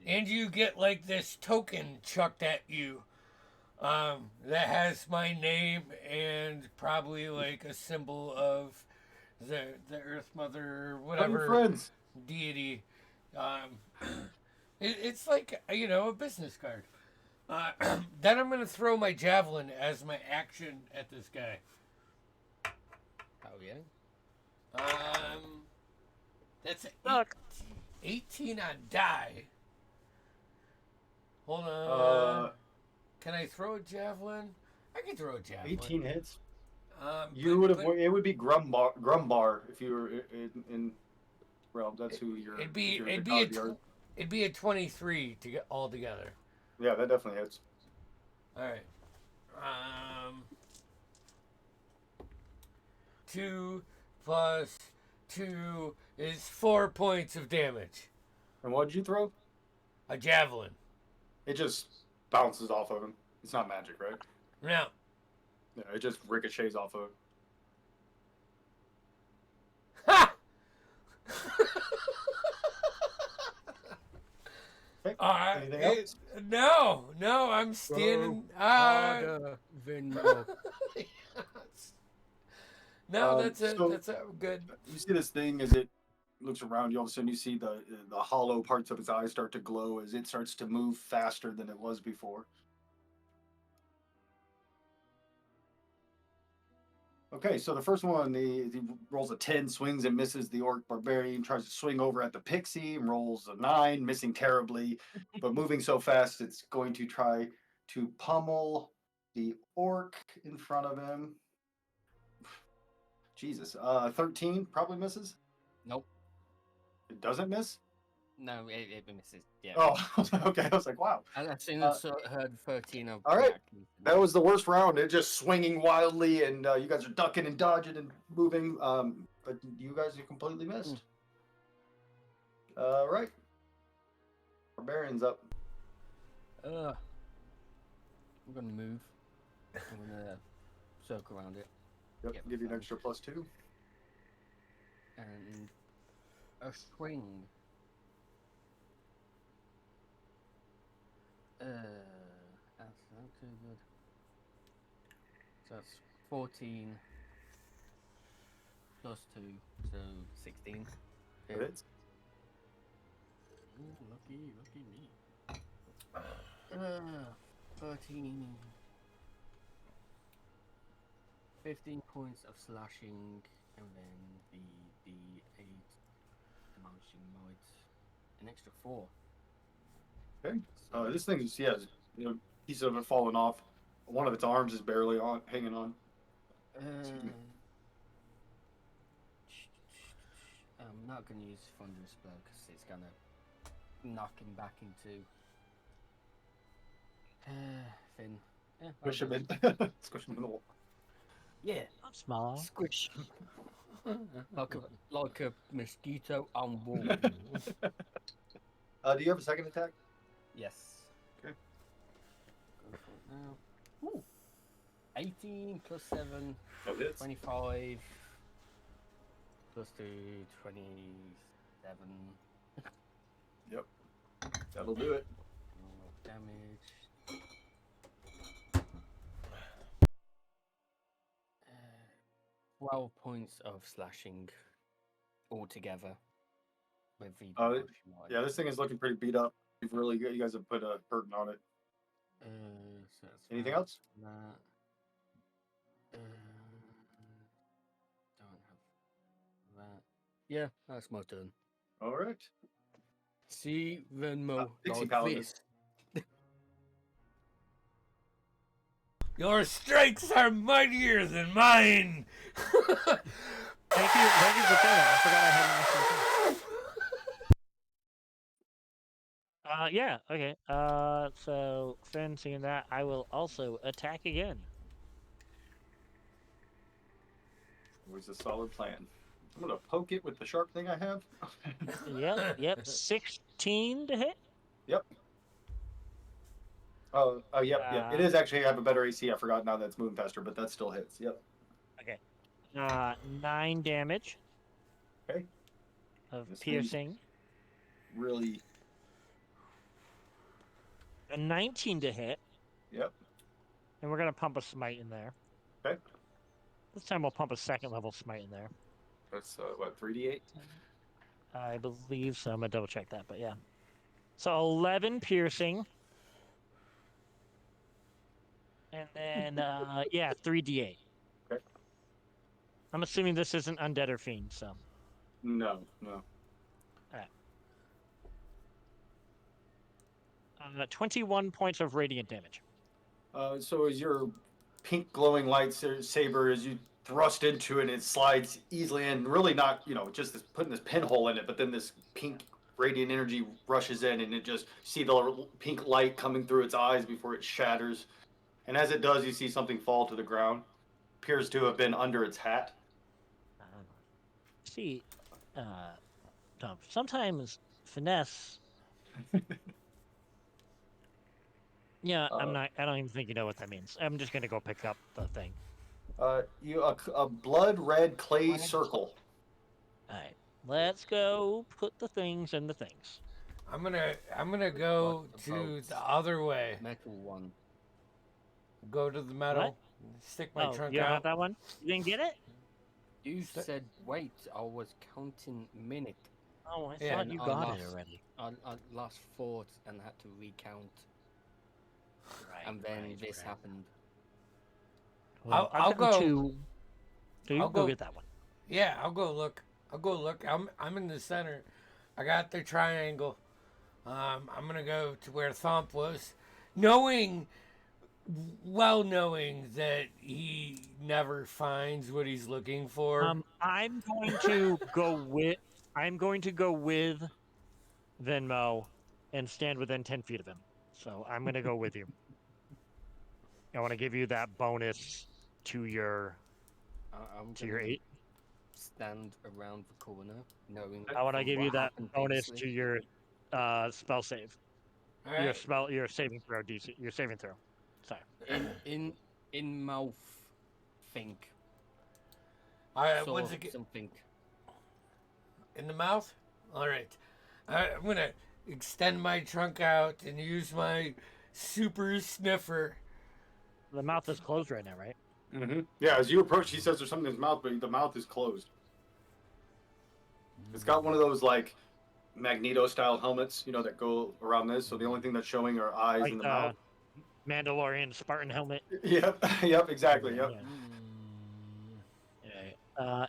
and you get like this token chucked at you that has my name and probably like a symbol of the Earth Mother or Tell your whatever friends. deity. It's like, a business card. Then I'm going to throw my javelin as my action at this guy. Oh yeah. That's an Look. 18 on die. Hold on. Can I throw a javelin? I can throw a javelin. 18 hits. You would have. It would be Grumbar if you were in realm. That's who you're. It'd be if you're it'd the be a god of the earth. it'd be a 23 to get all together. Yeah, that definitely hits. All right. 2 plus 2 is 4 points of damage. And what did you throw? A javelin. It just bounces off of him. It's not magic, right? Now, Yeah, it just ricochets off of him. ha! Okay. Uh, Anything it- else? no, I'm standing. Harder than no. No, that's it. so- That's it. Good. You see this thing as it looks around you. All of a sudden, you see the hollow parts of its eyes start to glow as it starts to move faster than it was before. Okay, so the first one, he rolls a 10, swings and misses the orc barbarian, tries to swing over at the pixie, and rolls a 9, missing terribly, but moving so fast, it's going to try to pummel the orc in front of him. Jesus, 13 probably misses. Nope. It doesn't miss. No, it misses. Yeah. Oh, okay. I was like, wow. And as soon as I heard 13 of all right. reactions, That was the worst round. It just swinging wildly, and you guys are ducking and dodging and moving. But you guys are completely missed. Right. Barbarian's up. I'm gonna move. I'm gonna circle around it. Yep. Yep, Give you an fine. extra +2. And a swing. That's not too good. So that's 14 plus 2, so 16. It is. Ooh, lucky me. 13. 15 points of slashing, and then the D8 demolishing might. An extra 4. Okay. So, This thing is, pieces of it falling off. One of its arms is barely on, hanging on. I'm not going to use Thunderous Blow because it's going to knock him back into Finn. Yeah, Squish him in. Squish him in the wall. Yeah, I'm small. squish. like a mosquito on wall. Do you have a second attack? Yes. Okay. Go for it now. Ooh. 18 plus 7, That hits. 25 plus 2, 27. Yep. That'll do it. Normal damage. 12 points of slashing altogether with the Uh, potion light. Yeah, this thing is looking pretty beat up. You've really, you guys have put a hurting on it. So that's Anything that, else? That. Don't have that. Yeah, that's my turn. All right. See, Venmo, Pixie like Paladin. this. Your strengths are mightier than mine. Thank you for saying that. I forgot I had an extra thing. Yeah, okay. So Finn, seeing that, I will also attack again. Always a solid plan. I'm gonna poke it with the sharp thing I have. Yep. 16 to hit. Yep. Yep. It is actually have a better AC. I forgot now that it's moving faster, but that still hits. Yep. Okay. 9 damage Okay. of This thing's- piercing. Really. A 19 to hit, Yep. and we're gonna pump a smite in there. Okay. This time we'll pump a second level smite in there. That's what, 3d8? I believe so. I'm gonna double check that, but yeah. So 11 piercing. And then, 3d8. Okay. I'm assuming this isn't undead or fiend, so. No. 21 points of radiant damage. So as your pink glowing lightsaber, as you thrust into it, it slides easily in. Really not, just putting this pinhole in it, but then this pink radiant energy rushes in, and it just see the pink light coming through its eyes before it shatters. And as it does, you see something fall to the ground. Appears to have been under its hat. See, Tom, sometimes finesse. Yeah, I don't even think you know what that means. I'm just gonna go pick up the thing. A blood red clay circle. Alright. Let's go put the things in the things. I'm gonna go What to about the other way. Metal one. Go to the metal. Stick my trunk you don't have out. that one? You didn't get it? You said wait, I was counting minute. Oh, I Yeah, thought you I got it lost. already. I lost thought and had to recount, Right, and then this happened. I'll I've go- gotten two. So you I'll go go- get that one. Yeah, I'll go look. I'm in the center. I got the triangle. I'm gonna go to where Thomp was, knowing that he never finds what he's looking for. I'm going to go with Venmo and stand within 10 feet of him. So I'm gonna go with you. I want to give you that bonus to your I'm to your gonna 8. stand around the corner, knowing. I want to from give what you that happened bonus to previously. your spell save. All right. Your saving throw DC. Your saving throw. Sorry. in mouth think. All right. Saw Once again, something. in the mouth. All right. I'm gonna extend my trunk out and use my super sniffer. The mouth is closed right now, right? Mm-hmm. Yeah, as you approach, he says there's something in his mouth, but the mouth is closed. It's got one of those like Magneto-style helmets, that go around this. So the only thing that's showing are eyes Like and the the mouth. Mandalorian Spartan helmet. Yep, yep, exactly, yep. Yeah.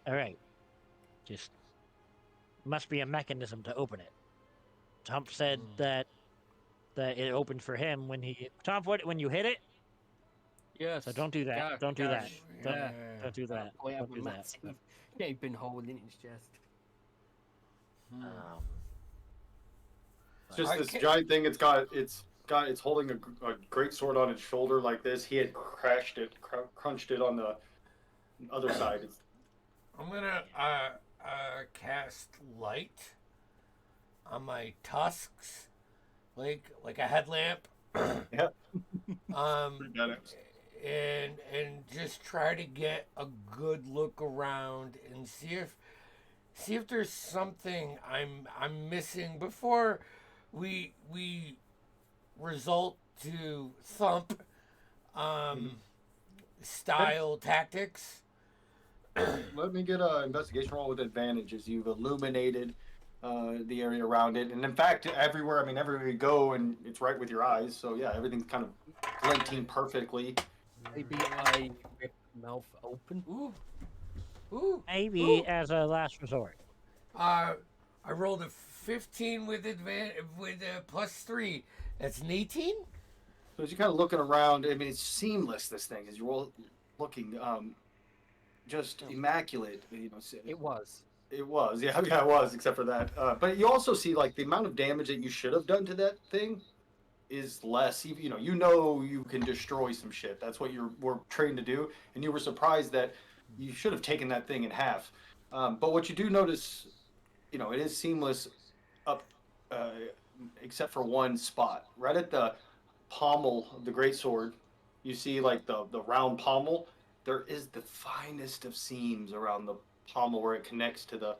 All right. Just must be a mechanism to open it. Tom said that it opened for him when he. Tom, when you hit it. Yes. So don't do that. Gosh, Don't do that. Don't, yeah. don't do that. Boy, I have Don't a do that. massive gaping hole in his chest. It's just I this can't- giant thing. It's holding a great sword on its shoulder like this. He had crunched it on the other side. I'm gonna cast light on my tusks like a headlamp. Yeah. um, Pretty badass. and just try to get a good look around and see if there's something I'm missing before we result to thump style tactics. Let me get an investigation roll with advantage as you've illuminated the area around it. And in fact, everywhere, I mean, everywhere you go, and it's right with your eyes. So yeah, everything's kind of glinting perfectly. Maybe I rip mouth open. Ooh, ooh, Maybe ooh. as a last resort. I rolled a 15 with with a +3. That's an 18. So as you're kind of looking around, I mean, it's seamless. This thing as you're looking, just immaculate. You know, It was. it was, yeah, yeah, it was, except for that. But you also see like the amount of damage that you should have done to that thing is less. You know you can destroy some shit. That's what you were trained to do, and you were surprised that you should have taken that thing in half. But what you do notice, it is seamless up, uh, except for one spot, right at the pommel of the great sword. You see like the round pommel. There is the finest of seams around the pommel where it connects to the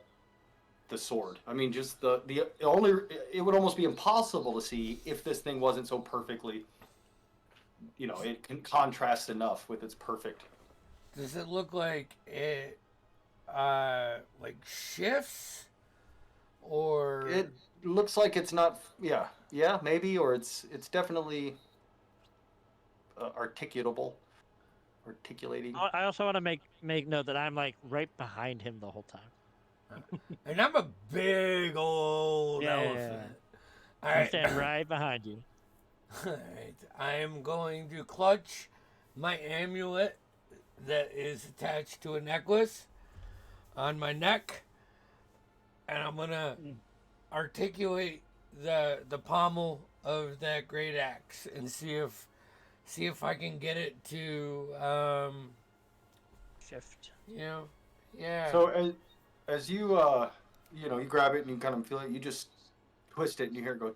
sword. I mean, just the only it would almost be impossible to see if this thing wasn't so perfectly, it can contrast enough with its perfect. Does it look like it like shifts or It looks like it's not. Yeah, yeah, maybe, or it's definitely articulating. I also want to make note that I'm like right behind him the whole time. and I'm a big old Yeah. elephant. All I right. stand right behind you. All right. I am going to clutch my amulet that is attached to a necklace on my neck, and I'm gonna articulate the pommel of that great axe and see if I can get it to Shift. yeah. So as you you grab it and you kind of feel it, you just twist it and you hear it go,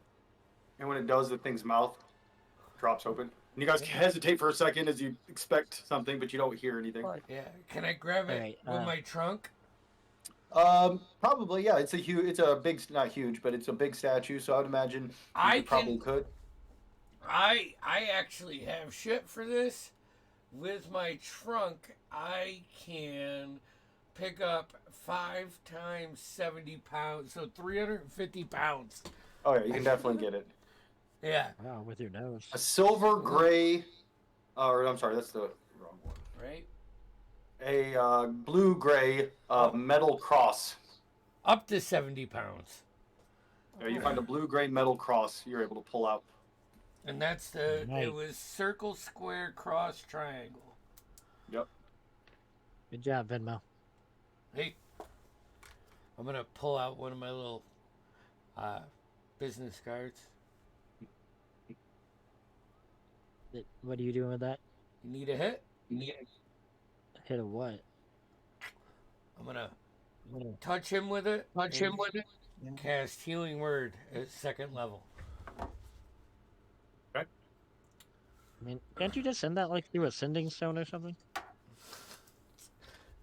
and when it does, the thing's mouth drops open. And you guys hesitate for a second as you expect something, but you don't hear anything. Yeah, can I grab it Alright, with my trunk? Probably, yeah. It's a big, not huge, but it's a big statue. So I would imagine I you probably can. could. I actually have shit for this. With my trunk, I can pick up 5 times 70 pounds, so 350 pounds. Oh yeah, you can definitely get it. Yeah, Wow, with your nose. A silver gray, or I'm sorry, that's the wrong one. right. A blue gray metal cross. Up to 70 pounds. You find a blue gray metal cross you're able to pull out. And that's Nice. it was circle, square, cross, triangle. Yep. Good job, Venmo. Hey, I'm gonna pull out one of my little business cards. What are you doing with that? You need a hit? Hit a what? I'm gonna touch him with it. And cast healing word at 2nd level. I mean, can't you just send that like through a sending stone or something?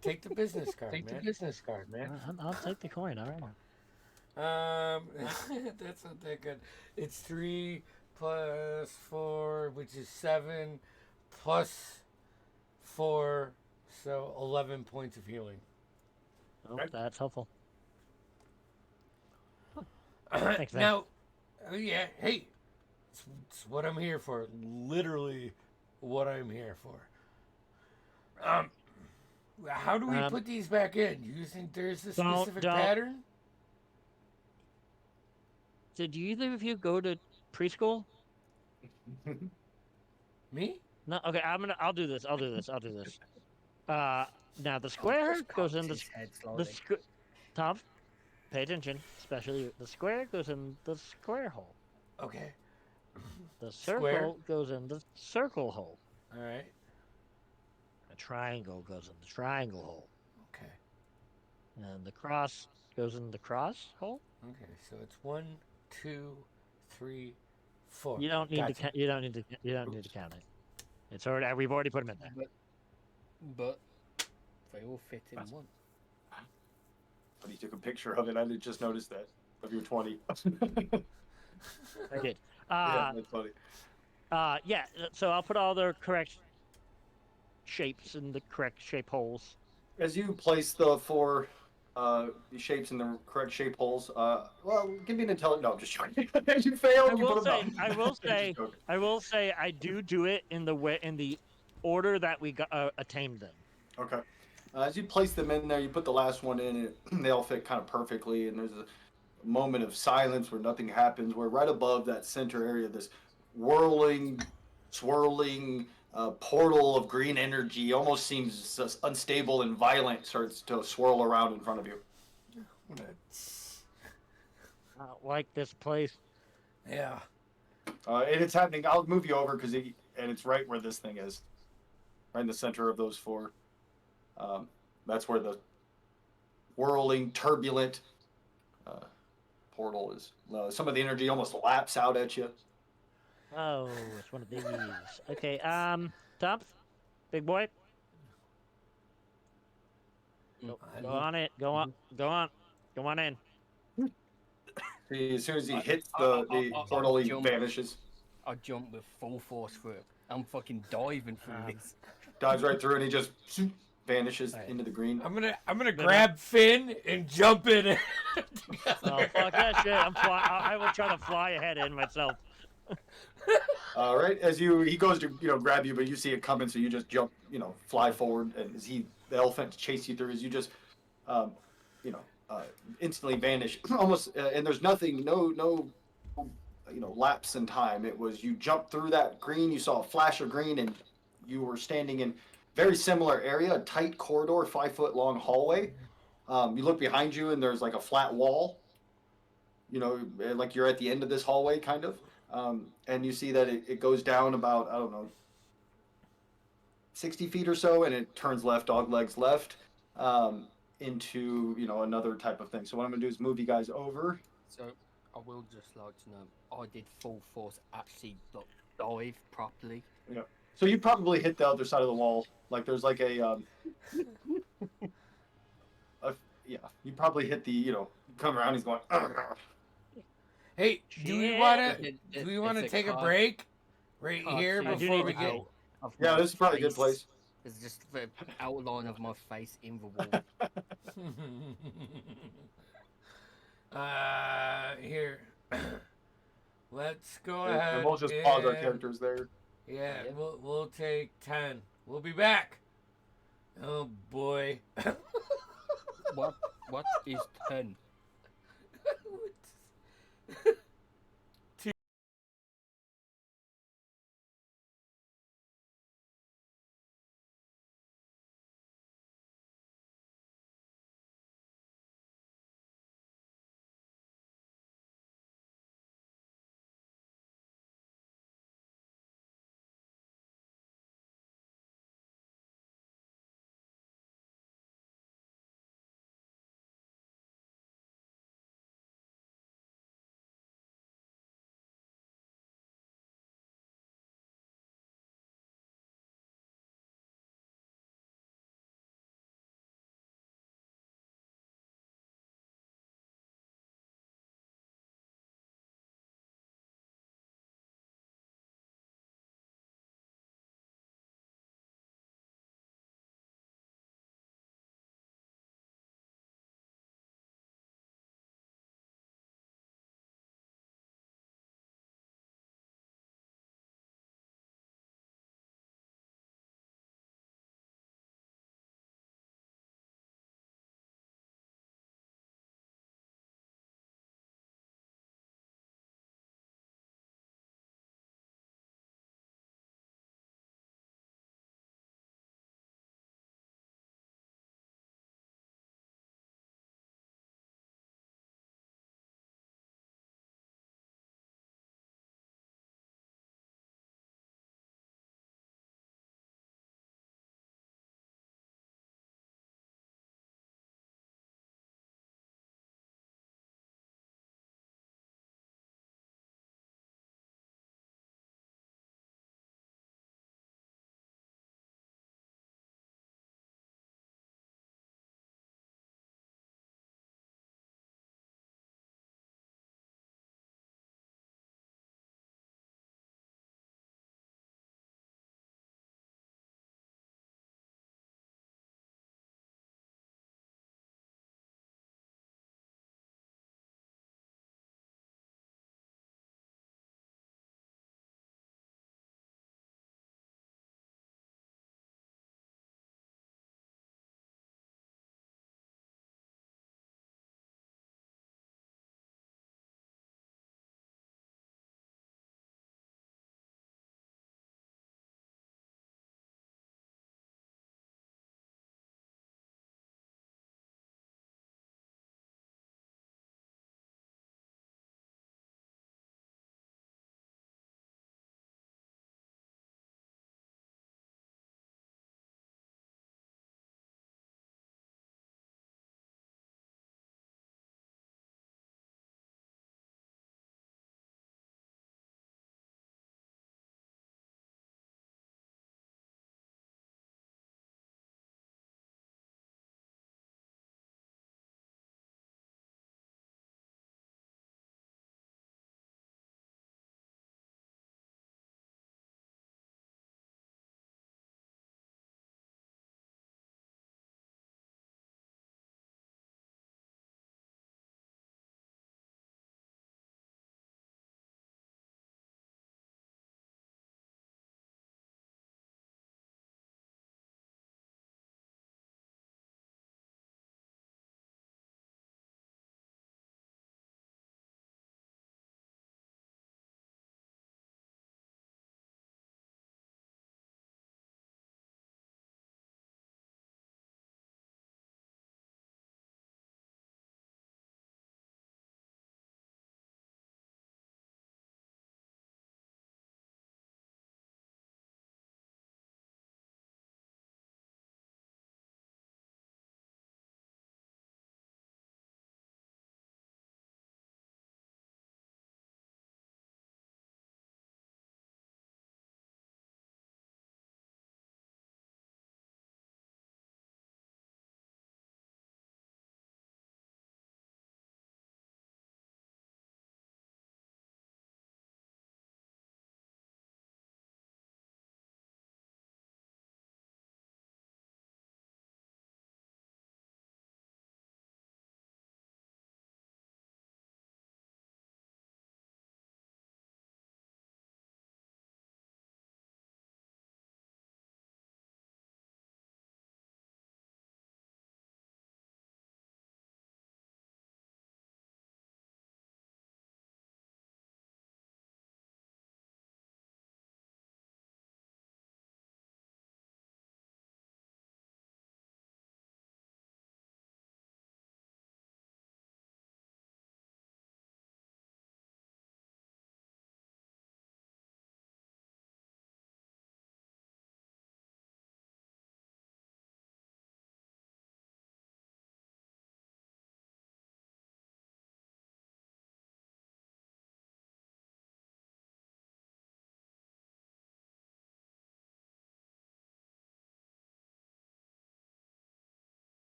Take the business card, man. I'll take the coin. All right. That's not that good. It's 3 plus 4, which is 7, plus 4, so 11 points of healing. Oh, that's helpful. Thanks, man. Now, yeah, hey, it's what I'm here for. Literally, what I'm here for. How do we put these back in? Do you think there's a specific pattern? Did either of you go to preschool? Me? No. Okay, I'll do this. Now the square goes in the Tom, pay attention. Especially the square goes in the square hole. Okay. The circle Square. goes in the circle hole. All right. A triangle goes in the triangle hole. Okay. And the cross goes in the cross hole. Okay. So it's 1, 2, 3, 4. You don't need to. Gotcha. You don't need to. You don't need to count it. It's already. We've already put them in there. But they all fit in one. But he took a picture of it. I did just notice that of your 20. I did. Yeah, that's funny. Yeah. So I'll put all the correct shapes in the correct shape holes. As you place the 4 shapes in the correct shape holes, well, give me an intelligence. No, I'm just joking. You failed. I You will put them say. down. I will Just say. joking. I will say. I do it in the order that we got attained them. Okay. As you place them in there, you put the last one in, and they all fit kind of perfectly. And there's a moment of silence where nothing happens. Where right above that center area, this whirling, swirling portal of green energy almost seems unstable and violent, starts to swirl around in front of you. I don't like this place. Yeah. And it's happening. I'll move you over and it's right where this thing is, right in the center of those 4. That's where the whirling, turbulent portal is. Some of the energy almost laps out at you. Oh, it's one of these. Okay. Tumph, big boy. Go on it. Go on. Go on. Go on in. As soon as he I- hits I- the I- portal, he jump. vanishes. I jump with full force through it. I'm fucking diving through this. Dives right through, and he just vanishes Right. into the green. I'm gonna But grab Finn and jump in it. Oh, fuck that shit. I will try to fly ahead in myself. Right as he goes to grab you, but you see it coming, so you just jump, fly forward, and as the elephant chase you through, as you just, um, you know, instantly vanish, almost, and there's nothing, no, lapse in time. It was you jumped through that green, you saw a flash of green, and you were standing in very similar area, a tight corridor, 5-foot long hallway. You look behind you, and there's like a flat wall. Like you're at the end of this hallway, kind of. And you see that it goes down about, I don't know, 60 feet or so, and it turns left, dog legs left, into, another type of thing. So what I'm going to do is move you guys over. So I will just like to know, I did full force actually dive properly. Yeah. So you probably hit the other side of the wall. Like there's like yeah, you probably hit come around, he's going, "Ugh." Hey, do we Shit. wanna It's a take a car- break right here cartoon I do before need we to get? go. of Yeah, my this is probably a good face. place. There's just the outline of my face in the wall. Here. Let's go And ahead. we'll just pause our and- characters there. Yeah, Yeah. we'll take 10. We'll be back. Oh boy. What is 10?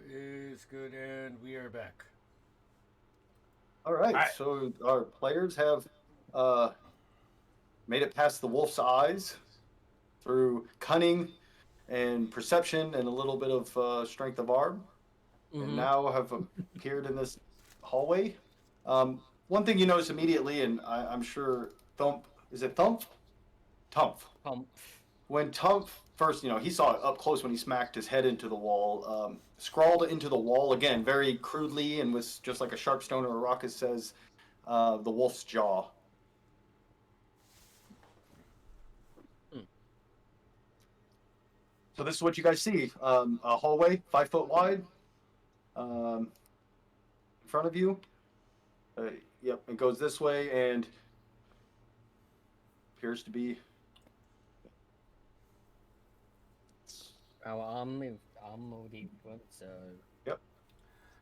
Is good, and we are back. All right, I- so our players have made it past the wolf's eyes through cunning and perception and a little bit of strength of arm, and now have appeared in this hallway. One thing you notice immediately, and I'm sure Thump, is it Thump? Tumph. Pump. When Tumph first, he saw it up close when he smacked his head into the wall. Scrawled into the wall again, very crudely, and was just like a sharp stone or a rock. It says, "The wolf's jaw." So this is what you guys see: a hallway, 5 foot wide, in front of you. Yep, it goes this way and appears to be. Our army, I'm already front, so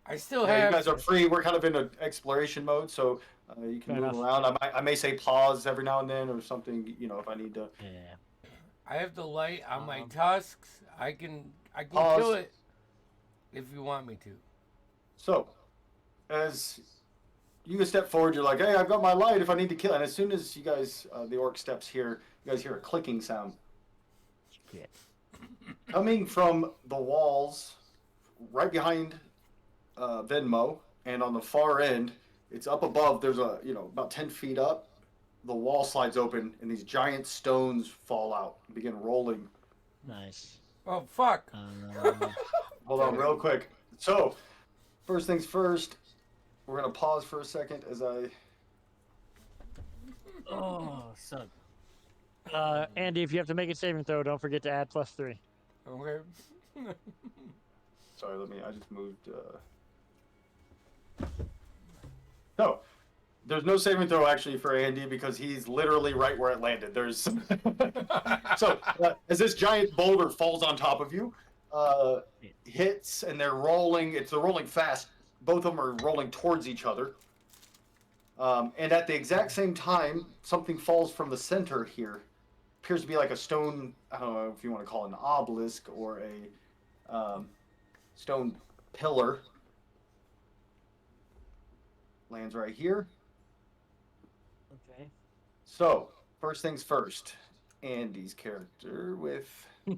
I still Yeah, you have. guys are free. We're kind of in an exploration mode, so you can Fair move enough. around. I may say pause every now and then or something, if I need to. Yeah. I have the light on my Um, tusks. I can Pause. kill it if you want me to. So, as you guys step forward, you're like, "Hey, I've got my light if I need to kill." And as soon as you guys, the orc steps here, you guys hear a clicking sound Shit. coming from the walls, right behind Venmo, and on the far end, it's up above. There's about 10 feet up. The wall slides open, and these giant stones fall out and begin rolling. Nice. Oh fuck! Hold on, real quick. So, first things first, we're gonna pause for a second as I. so Andy, if you have to make a saving throw, don't forget to add +3. Okay. Sorry, I just moved. No, there's no saving throw actually for Andy because he's literally right where it landed. There's. So, as this giant boulder falls on top of you, hits and they're rolling. They're rolling fast. Both of them are rolling towards each other. And at the exact same time, something falls from the center here. Appears to be like a stone. I don't know if you want to call it an obelisk or a stone pillar. Lands right here. Okay. So, first things first. Andy's character with. How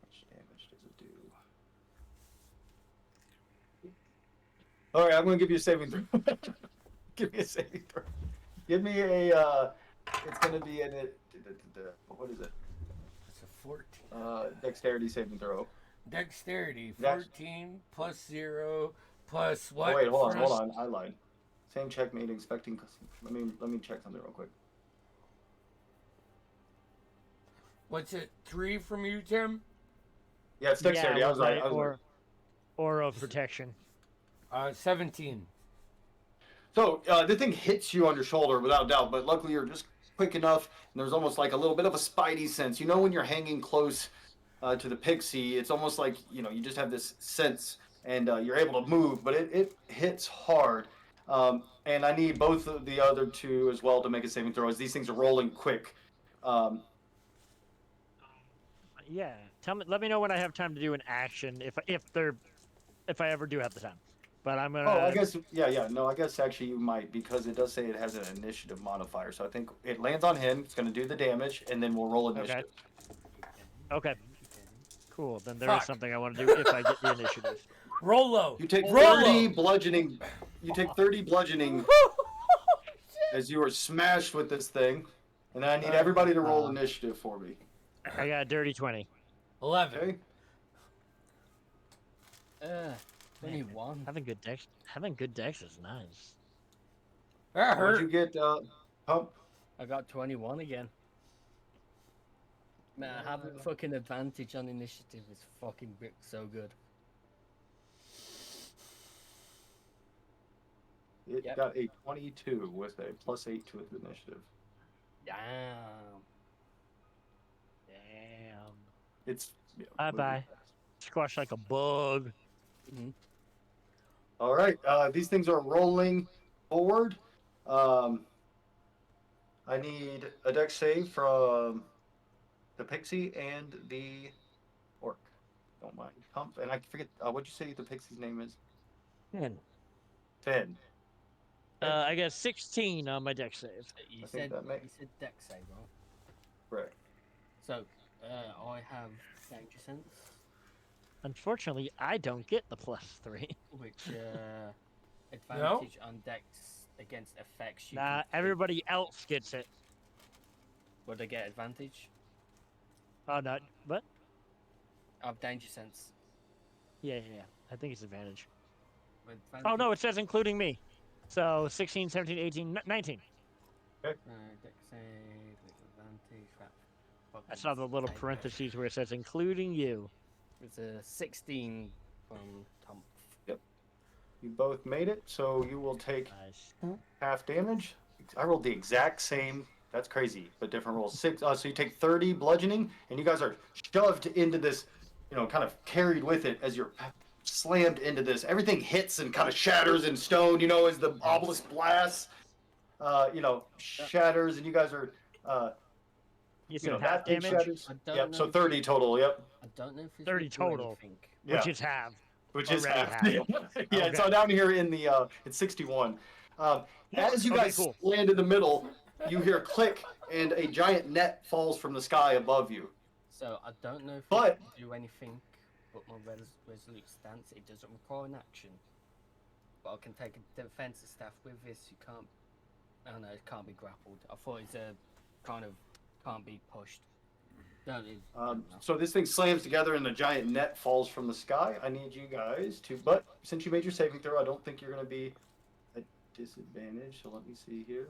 much damage does it do? All right, I'm going to give you a saving throw. Give me a saving throw. Give me a. It's going to be in it. What is it? It's a 14. Dexterity saving throw. Dexterity That's- 14 plus 0 plus what? Oh, wait, hold Frost? on. I lied. Same check made expecting. Let me check something real quick. What's it? 3 from you, Tim? Yeah, it's dexterity. I was right. Or of protection. 17. So the thing hits you on your shoulder without doubt, but luckily you're just quick enough, and there's almost like a little bit of a spidey sense. You know when you're hanging close to the pixie, it's almost like you just have this sense, and you're able to move, but it hits hard. And I need both of the other two as well to make a saving throw, as these things are rolling quick. Yeah. Let me know when I have time to do an action if I ever do have the time. But I'm gonna. Oh, I guess no, I guess actually you might because it does say it has an initiative modifier. So I think it lands on him. It's going to do the damage, and then we'll roll initiative. Okay. Cool. Then there Fuck. is something I want to do if I get the initiative. Rolo. You take Rolo. 30 bludgeoning. You take 30 bludgeoning as you are smashed with this thing, and then I need everybody to roll initiative for me. I got a dirty 20. 11. Okay. 21. Having good dex is nice. That What'd hurt. you get, Pump? I got 21 again. Man, having fucking advantage on initiative is fucking so good. It Yep. got a 22 with a +8 to its initiative. Damn. Damn. It's Bye-bye. Squash like a bug. All right, these things are rolling forward. I need a dex save from the pixie and the orc. Don't mind. And I forget, what'd you say the pixie's name is? 10. 10. I got 16 on my deck save. You I think said that may- you said deck save, right? Correct. So I have danger sense, Unfortunately, I don't get the +3. which advantage on decks against effects you Nah, can take. everybody else gets it. Would I get advantage? Oh, no. What? I have danger sense. Yeah. I think it's advantage. With Oh, no, advantage, it says including me. So 16, 17, 18, 19. deck save with advantage. I saw the little parentheses where it says including you. It's a 16 from Tom. You both made it, so you will take Nice. half damage. I rolled the exact same. That's crazy, but different rolls. So you take 30 bludgeoning, and you guys are shoved into this, kind of carried with it as you're slammed into this. Everything hits and kind of shatters in stone, as the obelisk blasts, shatters, and you guys are, You said half that thing damage, shatters. I don't Yep, so know 30 total, yep. I don't know if this 30 would do total. anything. which Yeah. is half. Which is Already half. half. Yeah, Okay. so down here in the it's 61. As you Okay, guys cool. land in the middle, you hear a click and a giant net falls from the sky above you. So I don't know if But- it can do anything, but my resolute stance, it doesn't require an action. But I can take a defensive staff with this. You can't. Oh no, it can't be grappled. I thought it's a kind of can't be pushed. No, So this thing slams together and the giant net falls from the sky. I need you guys to, but since you made your saving throw, I don't think you're going to be at disadvantage. So let me see here.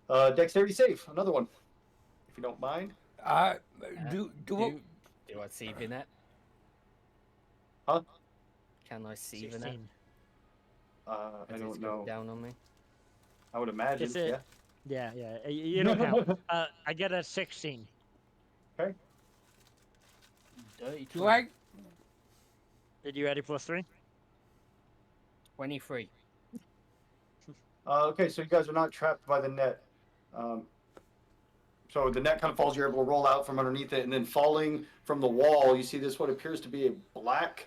Dexterity save, another one, if you don't mind. Do do I see the net? Huh? Can I see the net? 16. I Has it don't scoped know. down on me? I would imagine. Is it- Yeah. Yeah. You don't count. I get a 16. Okay. Dirty do 20. I? Did you add a +3? 23. Okay, so you guys are not trapped by the net. So the net kind of falls. You're able to roll out from underneath it, and then falling from the wall, you see this what appears to be a black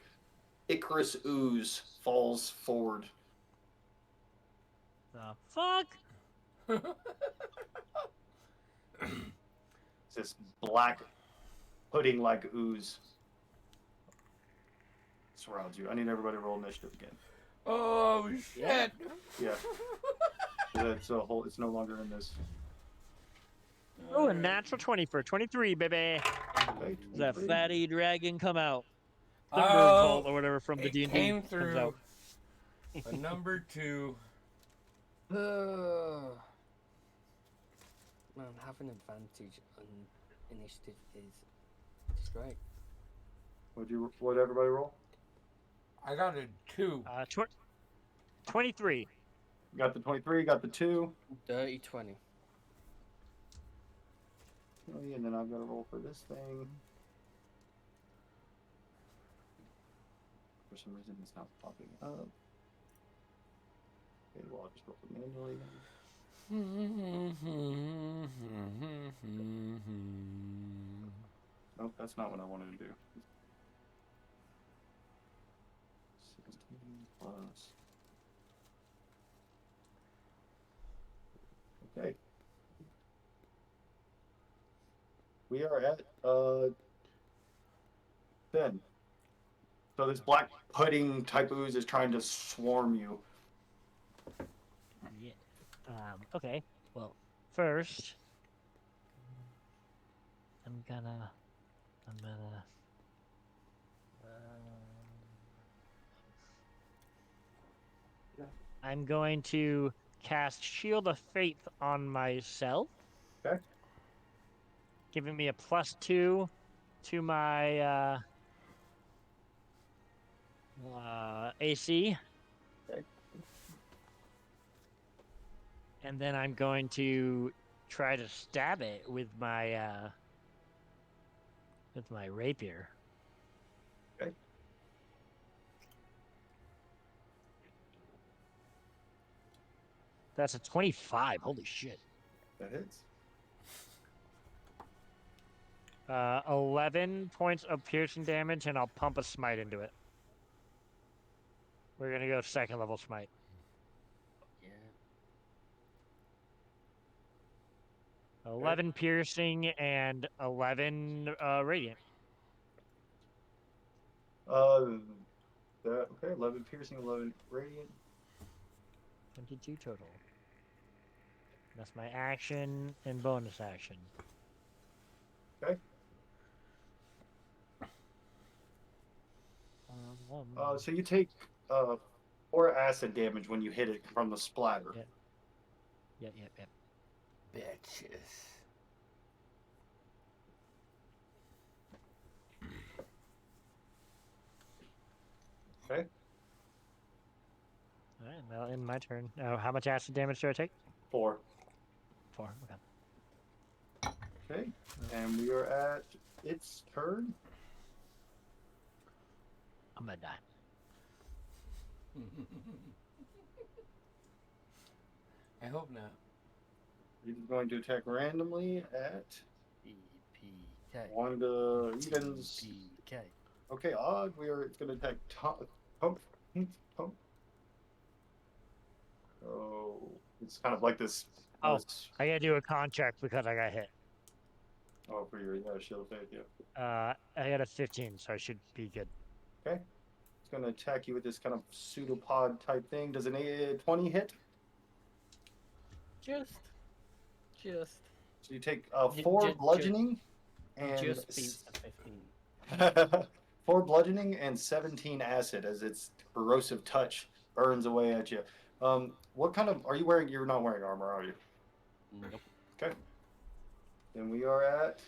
Icarus ooze falls forward. The fuck? It's this black pudding-like ooze surrounds you. I need everybody to roll initiative again. Oh shit! Yeah. It's a whole. It's no longer in this. Oh, a natural 20 for 23, baby. Okay, That 23. fatty dragon come out. The Oh, Nerdvault or whatever from the it D&D came comes through. out. A number 2. Man, having advantage on initiative is great. What'd everybody roll? I got a 2. 23. You got the 23. Got the 2. Dirty 20. And then I've got to roll for this thing. For some reason, it's not popping up. Okay, well, I'll just roll it manually then. Nope, that's not what I wanted to do. 16 plus. Okay. We are at 10. So this black pudding type ooze is trying to swarm you. Yeah. Okay. Well, first, I'm gonna. I'm going to cast Shield of Faith on myself. Okay. Giving me a +2 to my AC. Okay. And then I'm going to try to stab it with my rapier. Okay. That's a 25. Holy shit. That hits. 11 points of piercing damage, and I'll pump a smite into it. We're gonna go second level smite. Yeah. 11 piercing and 11 radiant. Okay, 11 piercing, 11 radiant. 22 total. That's my action and bonus action. Okay. Um, So you take 4 acid damage when you hit it from the splatter. Yep. Bitches. Okay. All right, that'll end my turn. How much acid damage do I take? 4. 4. Okay. Okay. And we are at its turn. I'm gonna die. I hope not. He's going to attack randomly at EPK. Wanda Edens. EPK. Okay, odd. It's going to attack Pump. So it's kind of like this. Oh, I gotta do a con check because I got hit. Oh, for your shield faith, yeah. I got a 15, so I should be good. Okay. It's going to attack you with this kind of pseudopod type thing. Does an 20 hit? Just. So you take 4 bludgeoning and Just beats the 15. 4 bludgeoning and 17 acid as its corrosive touch burns away at you. What kind of are you wearing? You're not wearing armor, are you? Nope. Okay. Then we are at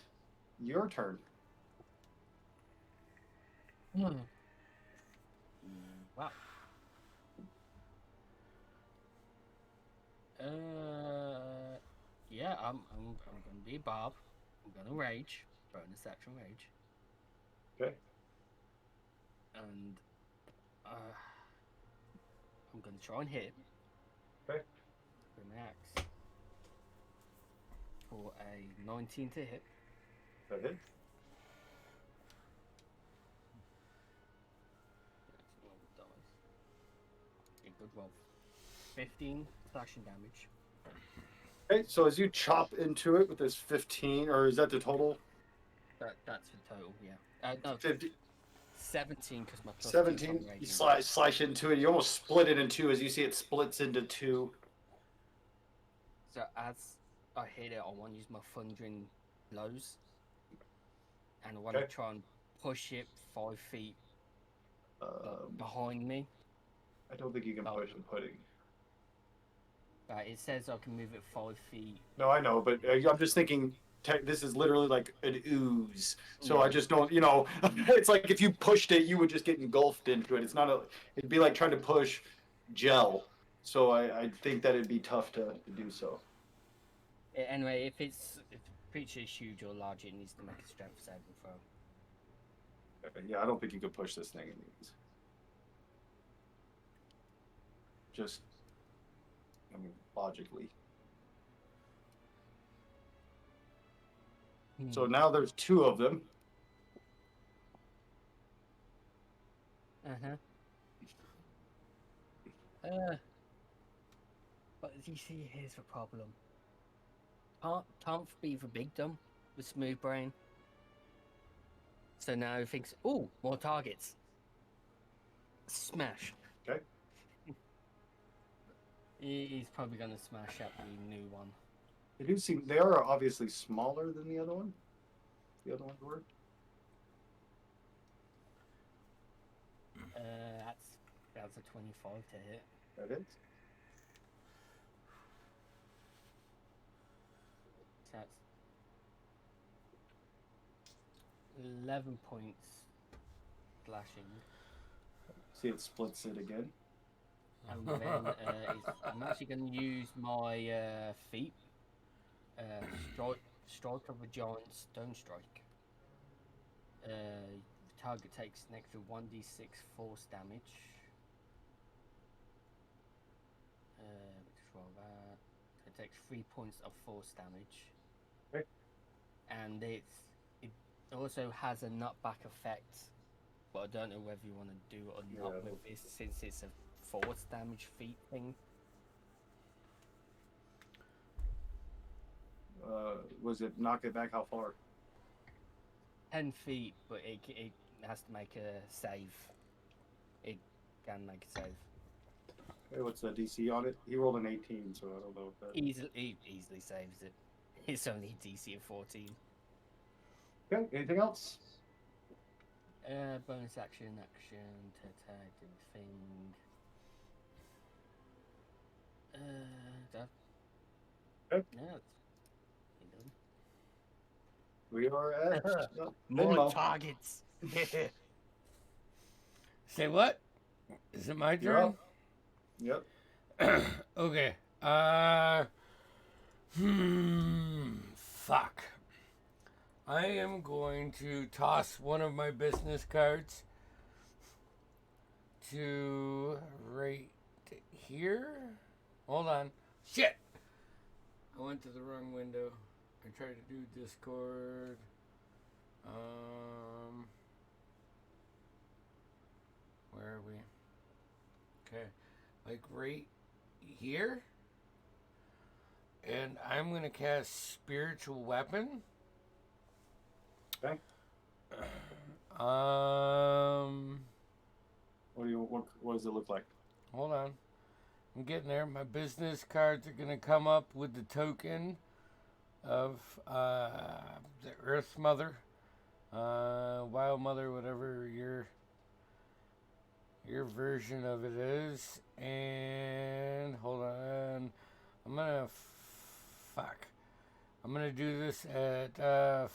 your turn. Wow. Yeah, I'm gonna be Bob. I'm gonna rage. Bonus action rage. Okay. And I'm gonna try and hit. Okay. With my axe. For a 19 to hit. That hit. A good roll. 15 slashing damage. Okay, so as you chop into it with this 15, or is that the total? That's the total, yeah. No, 50, 17 because my plus 17. two You raging. slash into it. You almost split it in two as you see it splits into 2. So as I hit it, I want to use my thundering blows, and I want Okay. to try and push it 5 feet Um, behind me. I don't think you can push the pudding. It says I can move it 5 feet. No, I know, but I'm just thinking. This is literally like an ooze, so I Yeah. just don't. It's like if you pushed it, you would just get engulfed into it. It's not a. It'd be like trying to push gel. So I think that it'd be tough to do so. Anyway, if the creature is huge or large, it needs to make a strength saving throw. Yeah, I don't think you could push this thing in these. Just, logically. So now there's 2 of them. But you see, here's the problem. Can't be the big dumb with smooth brain. So now he thinks, oh, more targets. Smash. Okay. He's probably gonna smash up the new one. They are obviously smaller than the other one. The other ones were. That's a 25 to hit. That is. So that's 11 points slashing. See, it splits it again. And then I'm actually going to use my feet. Strike of a giant stone strike. The target takes an extra 1d6 force damage. Let's roll that. takes 3 points of force damage. Okay. And it also has a nutback effect, but I don't know whether you want to do it or not Yeah. with this since it's a force damage feat thing. Was it knock it back? How far? 10 feet, but it has to make a save. It can make a save. Okay, what's the DC on it? He rolled an 18, so I don't know if that. Easily saves it. It's only DC of 14. Okay, anything else? Bonus action to attack, do the thing. That. Okay. Yeah, you done. We are at More Venmo. targets. Say what? Is it my You're turn? up. Yep. Okay. Fuck. I am going to toss one of my business cards to right here. Hold on. Shit! I went to the wrong window. I tried to do Discord. Where are we? Okay. Like right here. And I'm going to cast Spiritual Weapon. Okay. What does it look like? Hold on. I'm getting there. My business cards are going to come up with the token of the Earth Mother, Wild Mother, whatever your version of it is. And hold on. I'm going to fuck. I'm going to do this at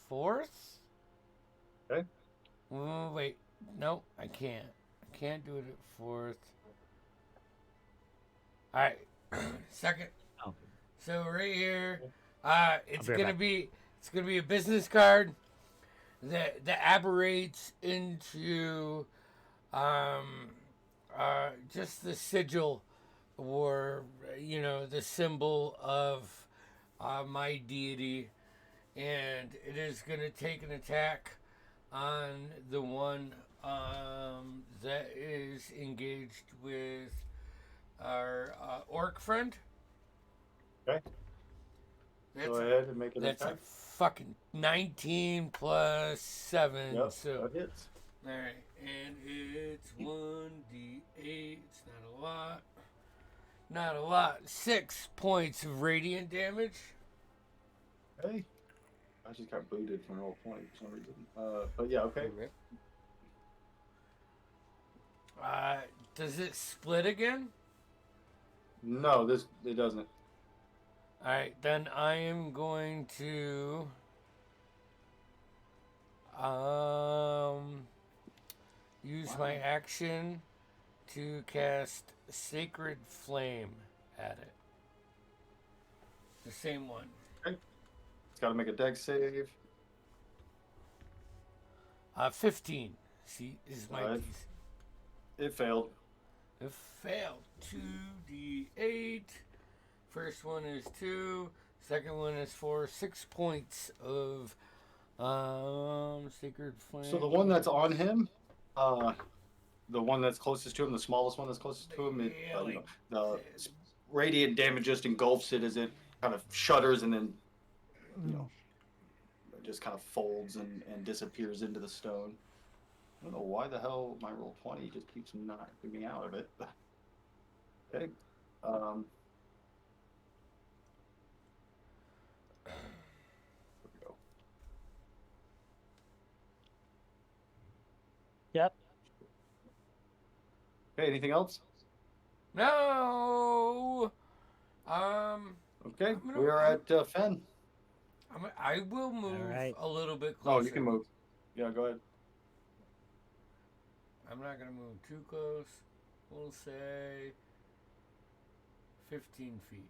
fourth? Okay. Wait. No, I can't. I can't do it at fourth. All right. Second. Oh. So right here, it's be right gonna back. be a business card that aberrates into just the sigil, or the symbol of my deity, and it is gonna take an attack on the one that is engaged with our orc friend. Okay. Go ahead and make an That's attack. a fucking 19 plus 7. Yep, So, that hits. alright. And it's 1d8. It's not a lot. Not a lot. 6 points of radiant damage. Hey. I just got booted from roll 20 for some reason. But yeah, okay. Rip. Does it split again? No, it doesn't. Alright, then I am going to use my action to cast Sacred Flame at it. The same one. It's got to make a dex save. 15. See, is my Five. DC. It failed. It failed. 2d8. First one is 2. Second one is 4. 6 points of Sacred Flame. So the one that's on him, the one that's closest to him, the smallest one that's closest to him, the radiant damage just engulfs it as it kind of shudders and then, it just kind of folds and disappears into the stone. I don't know why the hell my roll 20 just keeps knocking me out of it. Okay. There we go. Yep. Okay, anything else? No! Okay, we are at Fen. I will move Alright. a little bit closer. Oh, you can move. Yeah, go ahead. I'm not going to move too close. We'll say 15 feet.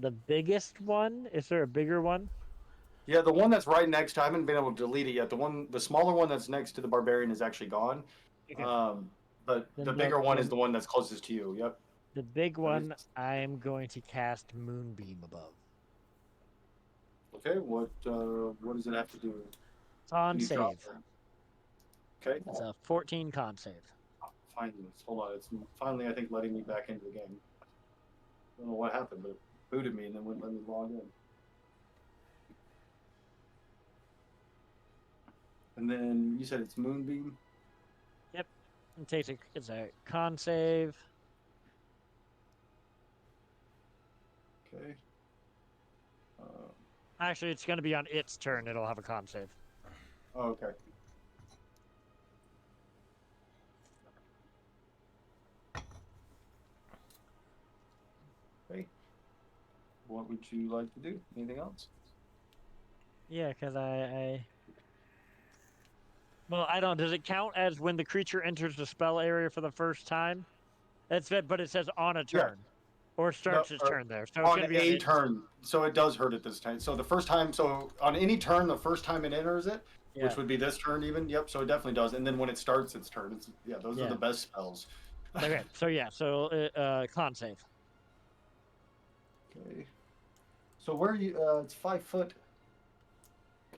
The biggest one? Is there a bigger one? Yeah, the one that's right next to, I haven't been able to delete it yet. The smaller one that's next to the barbarian is actually gone. Okay. But Then the bigger one is the one that's closest to you. Yep. The big That one, is- I'm going to cast Moonbeam above. Okay. What does it have to do? Con Can you drop save. it? Okay. It's a 14 con save. Finally, hold on. It's finally, I think, letting me back into the game. I don't know what happened, but it booted me and then wouldn't let me log in. And then you said it's Moonbeam. It takes it's a con save. Okay. Actually, it's going to be on its turn. It'll have a con save. Oh, okay. Okay. What would you like to do? Anything else? Yeah, because Well, I don't. Does it count as when the creature enters the spell area for the first time? But it says on a Yeah. turn, or No, starts its or turn there. So it's on going to be on a its turn, so it does hurt it this time. So the first time, so on any turn, the first time it enters it, Yeah. which would be this turn even. Yep. So it definitely does. And then when it starts its turn, those are Yeah. the best spells. Okay. So yeah. So con save. Okay. So where are you? It's 5 foot. I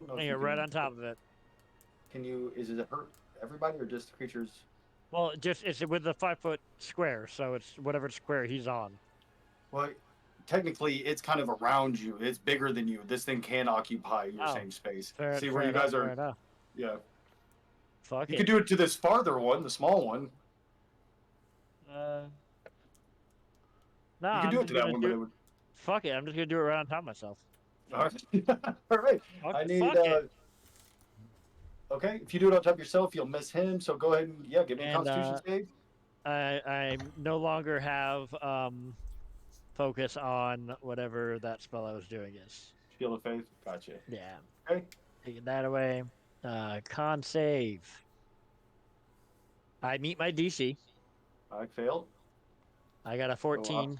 don't know if Yeah, you right can- on top of it. Can you? Is it hurt everybody or just the creatures? Well, it's with the 5 foot square, so it's whatever square he's on. Well, technically, it's kind of around you. It's bigger than you. This thing can occupy your Oh, same space. Fair, See fair where you enough, guys fair are? enough. Yeah. Fuck You it. could do it to this farther one, the small one. No, You could I'm do it just to that gonna one, do. but it would. Fuck it. I'm just gonna do it right on top of myself. All right. All right. I need. Fuck it. Okay. If you do it on top of yourself, you'll miss him. So go ahead and give me a And Constitution save. I no longer have focus on whatever that spell I was doing is. Shield of Faith. Gotcha. Yeah. Okay. Taking that away. Con save. I meet my DC. I failed. I got a So, 14.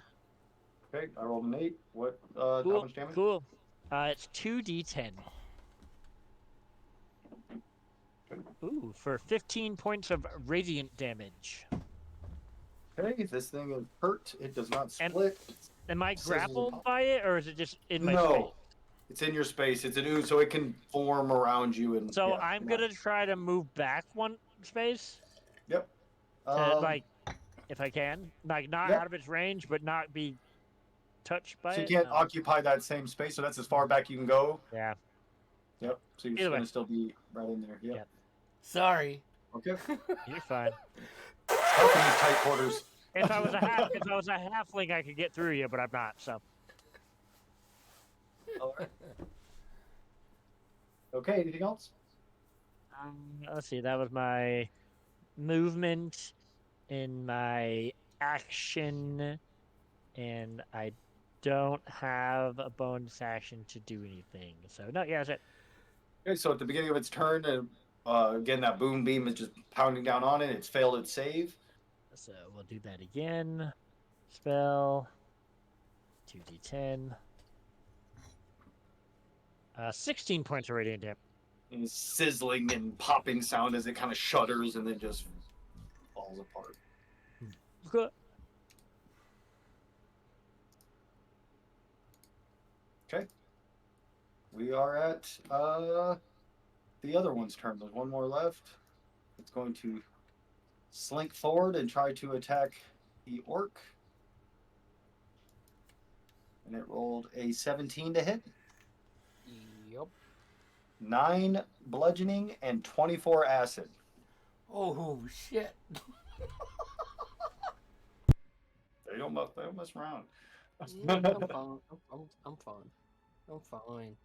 okay. I rolled an 8. What? How Cool. much damage? Cool. It's 2d10. Okay. Ooh, for 15 points of radiant damage. Okay. This thing is hurt. It does not And- split. Am I Sizzles grappled pop. by it, or is it just in my No. space? It's in your space. It's an ooze, so it can form around you and. So yeah, I'm you're not- gonna try to move back one space, Yep. like if I can, like not Yep. out of its range, but not be touched by So you it. can't occupy that same space, so that's as far back you can go. Yeah. Yep. So you're Either going way. to still be right in there. Yep. Yep. Sorry. Okay. You're fine. Tough in these tight quarters. If I was a halfling, I could get through you, but I'm not. So All right. Okay. Anything else? let's see. That was my movement in my action, and I don't have a bonus action to do anything. So no, yeah, that's it. Okay. So at the beginning of its turn, again that boom beam is just pounding down on it. It's failed its save. So we'll do that again. Spell 2d10. 16 points of radiant damage. And it's sizzling and popping sound as it kind of shudders and then just falls apart. Good. Okay. We are at the other one's turn. There's one more left. It's going to slink forward and try to attack the orc. And it rolled a 17 to hit, Yup. 9 bludgeoning, and 24 acid. Oh shit. They don't mess around. Yeah, I'm fine. I'm fine. I'm fine.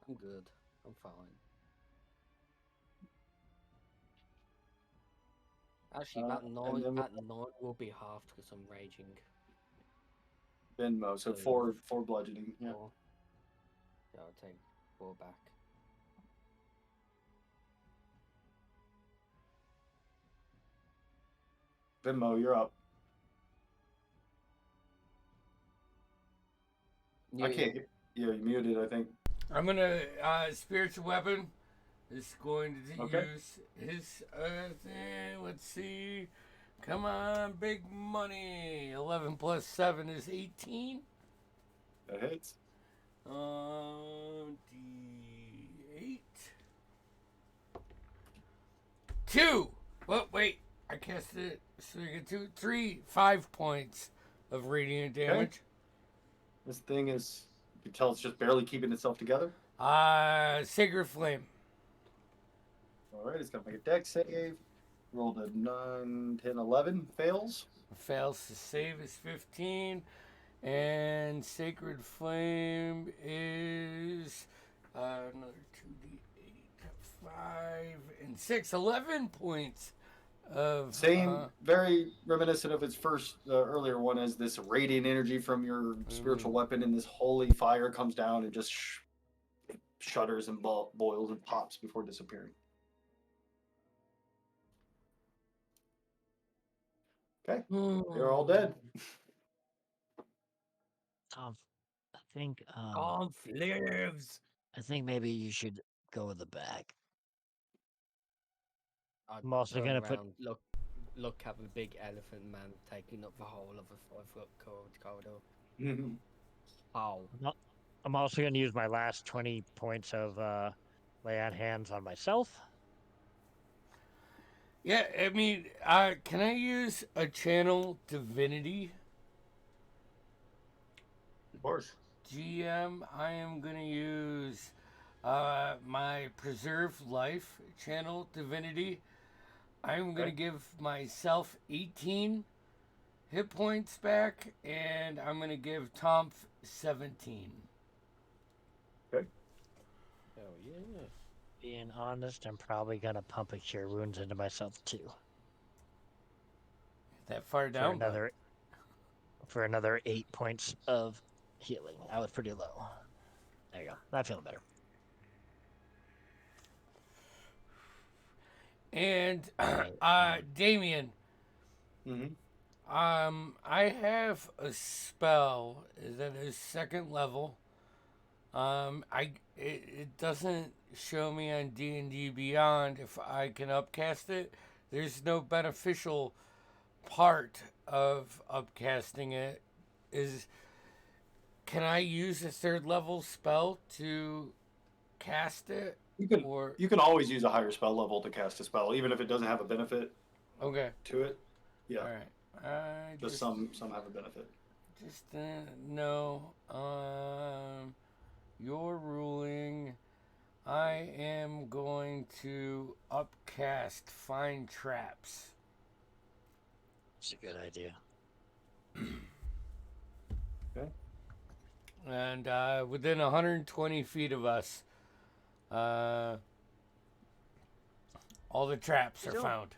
I'm good. I'm fine. Actually, that and noise then- will be halved because I'm raging. Venmo, so four bludgeoning. Yeah. Four. Yeah, I'll take 4 back. Venmo, you're up. I can't get. Yeah, you muted. I think. I'm gonna spiritual weapon is going to Okay. use his thing. Let's see. Come on, big money. 11 plus 7 is 18. That hits. D8. 2. Well, wait. I cast it. So you get 2, 3, 5 points of radiant damage. This thing is. You can tell it's just barely keeping itself together. Sacred Flame. All right, it's gonna make a dex save. Rolled a 9, 10, 11. Fails. Fails to save is 15. And Sacred Flame is another 2d8, 5, and 6. 11 points of. Same, very reminiscent of its first earlier one, as this radiant energy from your spiritual weapon and this holy fire comes down and just shudders and boils and pops before disappearing. Okay, you're all dead. Tom, I think Conf lives. I think maybe you should go with the bag. I'd I'm also turn gonna put- around, look at the big elephant man taking up the whole of a 5-foot corridor. How? I'm also going to use my last 20 points of lay on hands on myself. Yeah, I mean, can I use a channel divinity? Of course. GM, I am going to use my preserve life channel divinity. I'm going to give myself 18 hit points back, and I'm going to give Tomp 17. Oh yeah. Being honest, I'm probably going to pump a cure wounds into myself too. That far For down? another 8 points of healing. I was pretty low. There you go. I'm feeling better. And Damien, Mm-hmm. I have a spell that is second level. It doesn't show me on D&D Beyond if I can upcast it. There's no beneficial part of upcasting it. Can I use a third level spell to cast it? You can always use a higher spell level to cast a spell, even if it doesn't have a benefit Okay. to it. Yeah, All right. just some have a benefit. Just no. Your ruling. I am going to upcast Find Traps. It's a good idea. Okay. And within 120 feet of us, all the traps are found.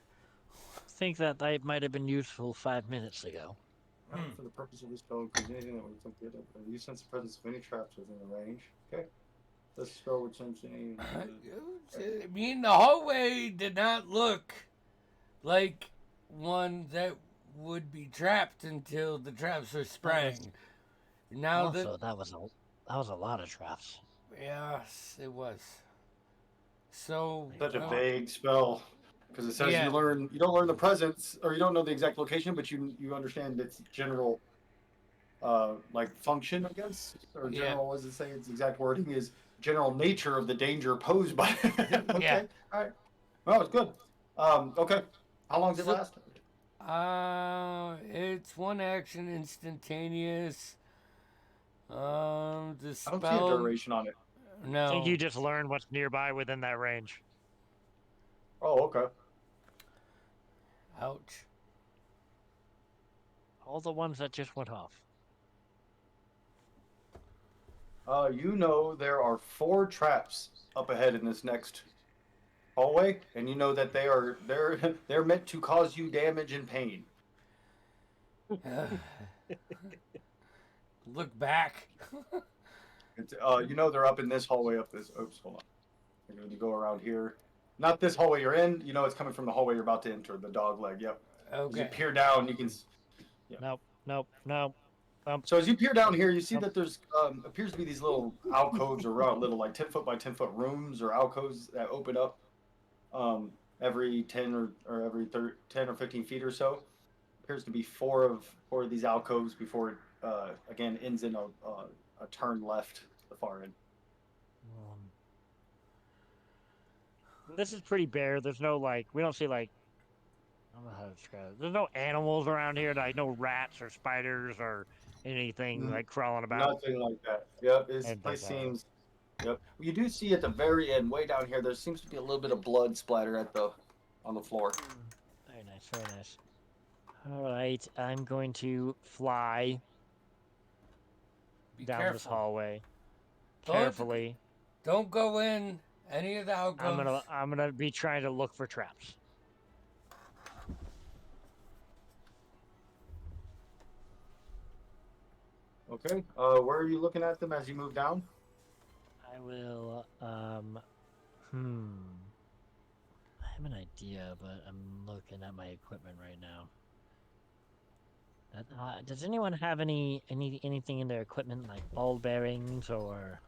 I think that might have been useful 5 minutes ago. For the purpose of this spell, includes anything that would inflict the you sense the presence of any traps within the range. Okay. This spell would sense any. I mean, the hallway did not look like one that would be trapped until the traps were sprang. Now Also, that was a lot of traps. Yes, it was. So Such a vague spell, because it says Yeah. you don't learn the presence, or you don't know the exact location, but you understand its general, like function, I guess, or Yeah. general. What does it say? Its exact wording is general nature of the danger posed by. Okay, Yeah. all right. Well, it's good. Okay. How long does it So- last? It's one action, instantaneous. The I don't see a spell. duration on it. No. I think you just learn what's nearby within that range. Oh, okay. Ouch. All the ones that just went off. You know there are 4 traps up ahead in this next hallway, and you know that they're they're meant to cause you damage and pain. Look back. You know they're up in this hallway up this. Oops, hold on. You're going to go around here. Not this hallway you're in. You know it's coming from the hallway you're about to enter, the dog leg. Yep. As you Okay. peer down, you can. Nope. So as you peer down here, you see that there's appears to be these little alcoves around little like 10 foot by 10 foot rooms or alcoves that open up every 10 or every 10 or 15 feet or so. Appears to be four of these alcoves before it again ends in a turn left to the far end. This is pretty bare. There's no like, we don't see like, I don't know how to describe it. There's no animals around here, like no rats or spiders or anything like crawling about. Nothing like that. Yep, this And place that's, seems. Yep. You do see at the very end, way down here, there seems to be a little bit of blood splatter on the floor. Very nice, very nice. All right, I'm going to fly Be down careful. this hallway Don't- carefully. Don't go in any of the alcoves. I'm gonna be trying to look for traps. Okay. Where are you looking at them as you move down? I will. I have an idea, but I'm looking at my equipment right now. Does anyone have anything in their equipment like ball bearings or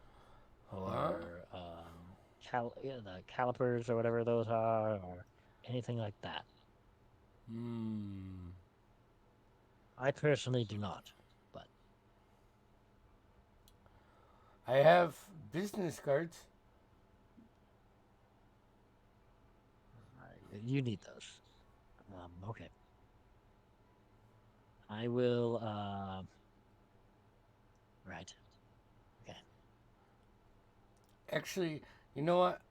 the calipers or whatever those are, or anything like that? I personally do not, but I have business cards. you need those. Okay. I will. Right. Okay. Actually, you know what?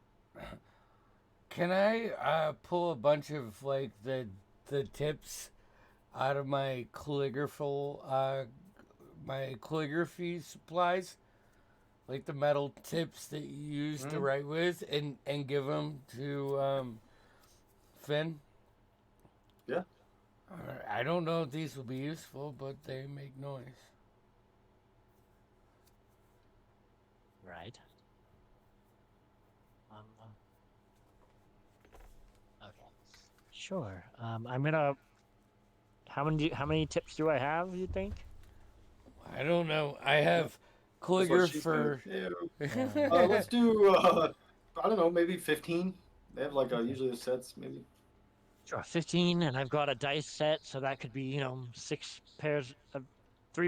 Can I pull a bunch of like the tips out of my calligraphy supplies, like the metal tips that you use to write with, and give them to Finn? Yeah. I don't know if these will be useful, but they make noise. Right. Okay. Sure. I'm gonna. How many tips do I have? You think? I don't know. I have That's what she calligrapher. said. Yeah. Let's do. I don't know, maybe 15. They have like usually the sets maybe. Sure. 15, and I've got a dice set, so that could be 3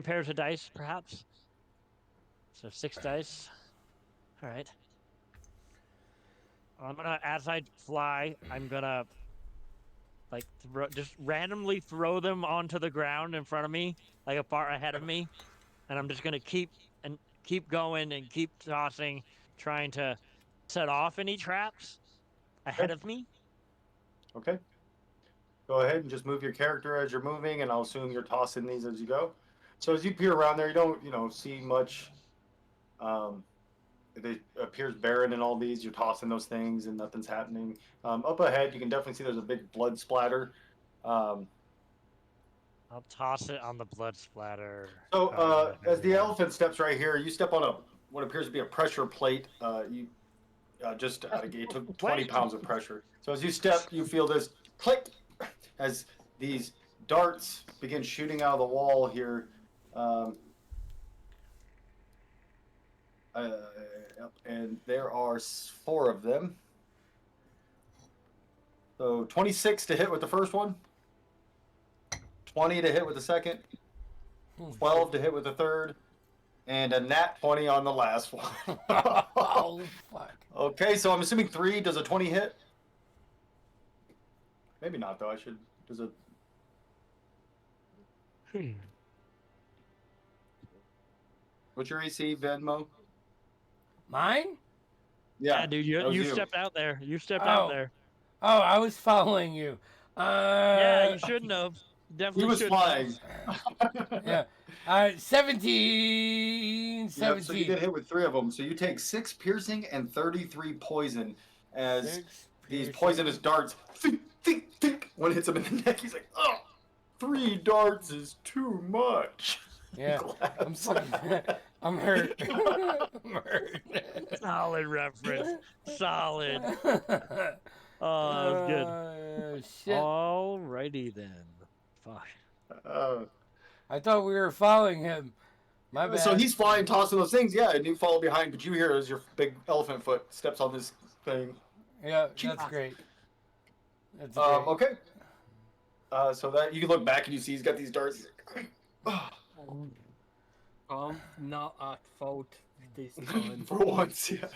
pairs of dice, perhaps. So 6 dice. All right. I'm gonna, as I fly, I'm gonna like just randomly throw them onto the ground in front of me, like far ahead of me, and I'm just gonna keep going and keep tossing, trying to set off any traps ahead of me. Okay. Go ahead and just move your character as you're moving, and I'll assume you're tossing these as you go. So as you peer around there, you don't, see much. It appears barren in all these. You're tossing those things, and nothing's happening. Up ahead, you can definitely see there's a big blood splatter. I'll toss it on the blood splatter. So as the elephant steps right here, you step on what appears to be a pressure plate. You just out of gate took 20 pounds of pressure. So as you step, you feel this click as these darts begin shooting out of the wall here. And there are 4 of them. So 26 to hit with the first one, 20 to hit with the second, 12 to hit with the third, and a nat 20 on the last one. Oh, fuck. Okay, so I'm assuming 3. Does a 20 hit? Maybe not, though. Does it? What's your AC, Venmo? Mine? Yeah, dude, that was you stepped out there. You stepped Oh. out there. Oh, I was following you. Yeah, you shouldn't have. Definitely He was shouldn't flying. Yeah. 17. Yep, 17. so you get hit with 3 of them. So you take 6 piercing and 33 poison as 6 these piercing. poisonous darts. Think, think, think. One hits him in the neck. He's like, oh, 3 darts is too much. Yeah. I'm fucking. I'm hurt. I'm hurt. Solid reference. Solid. Oh, that was good. Shit. Alrighty then. Fuck. I thought we were following him. My bad. So he's flying, tossing those things, yeah, and you follow behind, but you hear as your big elephant foot steps on this thing. Yeah, that's great. That's great. Okay. So that you can look back and you see he's got these darts. I'm not at fault this time. For once, yeah.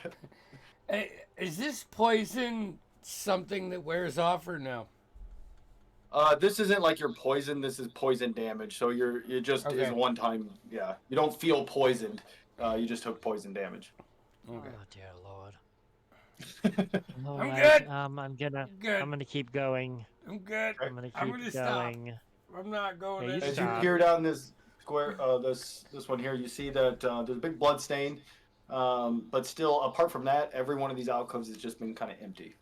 Hey, is this poison something that wears off or no? This isn't like you're poisoned. This is poison damage. So it just Okay. is one time. Yeah, you don't feel poisoned. You just took poison damage. Okay. Oh dear Lord. I'm Alright, good. I'm gonna keep going. I'm good. I'm gonna I'm keep gonna stop. going. I'm not going Yeah, you in. As you stop. peer down this square, this one here, you see that there's a big blood stain. But still, apart from that, every one of these alcoves has just been kind of empty.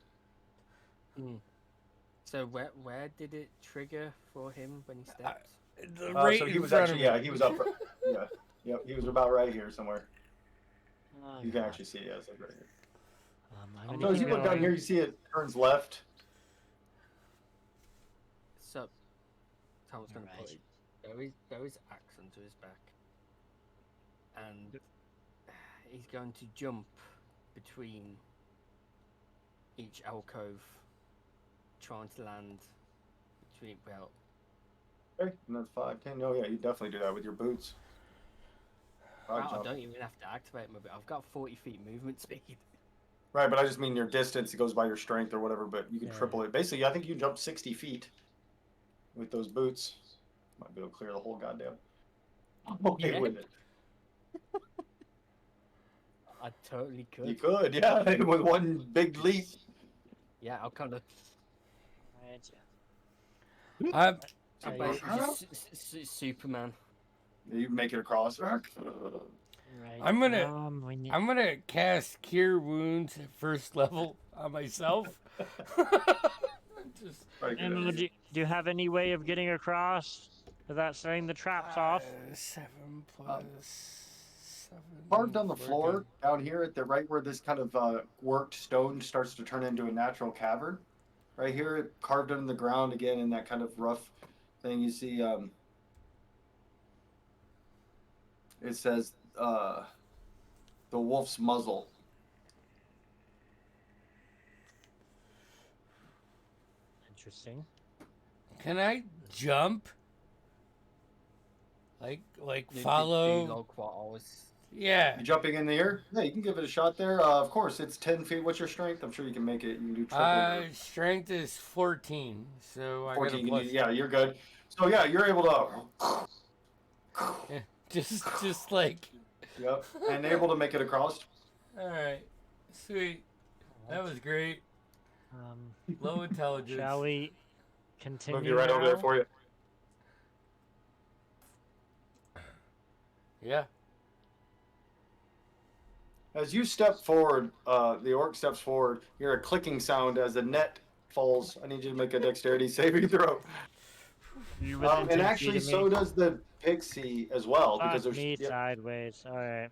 So where did it trigger for him when he stepped? Right So he in was front actually, of me. yeah, he was up. Yeah, yep, he was about right here somewhere. Oh, You can God. actually see it. Yeah, it's like right here. I'm So gonna as keep you look down going. here, you see it turns left. So Tom's gonna Alright. put there is axe onto his back, and he's going to jump between each alcove, trying to land between. Well, Okay, and that's 5, 10. Oh yeah, you definitely do that with your boots. I Jump. don't even have to activate my. I've got 40 feet movement speed. Right, but I just mean your distance. It goes by your strength or whatever. But you can Yeah. triple it. Basically, I think you can jump 60 feet with those boots. Might be able to clear the whole goddamn. Okay, Yeah. with it. I totally could. You could, yeah, with one big leap. Yeah, I'll kind of. Right. I'm, So I'm you- basically just Superman. You make it across. Right. I'm gonna- We need... I'm gonna cast Cure Wounds at first level on myself. Just Right, good And idea. do you have any way of getting across without setting the traps off? 7 plus 7. Carved on the 14. floor down here at the right where this kind of worked stone starts to turn into a natural cavern. Right here, carved into the ground again in that kind of rough thing. You see, it says the wolf's muzzle. Interesting. Can I jump? Like Do follow? log what I was. Yeah. You jumping in the air? Yeah, you can give it a shot there. Of course, it's 10 feet. What's your strength? I'm sure you can make it. You can do triple. Strength is 14, so I got a 14. plus. Yeah, you're good. So yeah, you're able to. Just like. Yep, and able to make it across. All right, sweet. That was great. Low intelligence. Shall we continue? Move you right over there now? for you. Yeah. As you step forward, the orc steps forward. You hear a clicking sound as the net falls. I need you to make a dexterity saving throw. You within 10 And feet actually, of me? so does the pixie as well, because Fuck there's me yep, sideways. All right.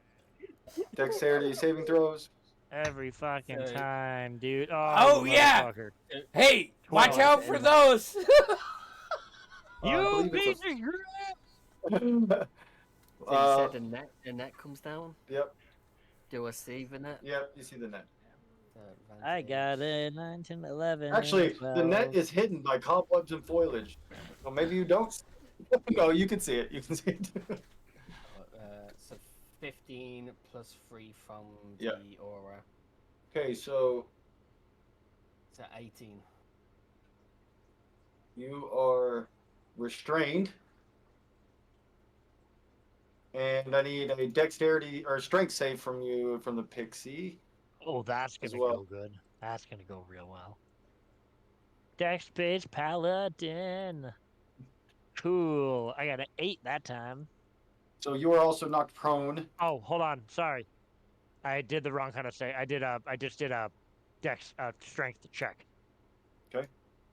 dexterity saving throws. Every fucking So- time, dude. Oh, you yeah! motherfucker. Hey, watch Well, out for those. I You believe piece it's of crap! So you Uh, said the net comes down. Yep, Do I see the net? yep, you see the net. I got it. 9, 10, 11. Actually, the net 12. is hidden by cobwebs and foliage. Well, maybe you don't. No, you can see it. You can see it. So 15 plus 3 from Yeah. the aura. Okay, so So 18. you are restrained. And I need a dexterity or strength save from you from the pixie. Oh, that's as gonna well. go good. That's gonna go real well. Dex base paladin. Cool. I got an 8 that time. So you are also knocked prone. Oh, hold on. Sorry, I did the wrong kind of say. I just did a dex strength check. Okay.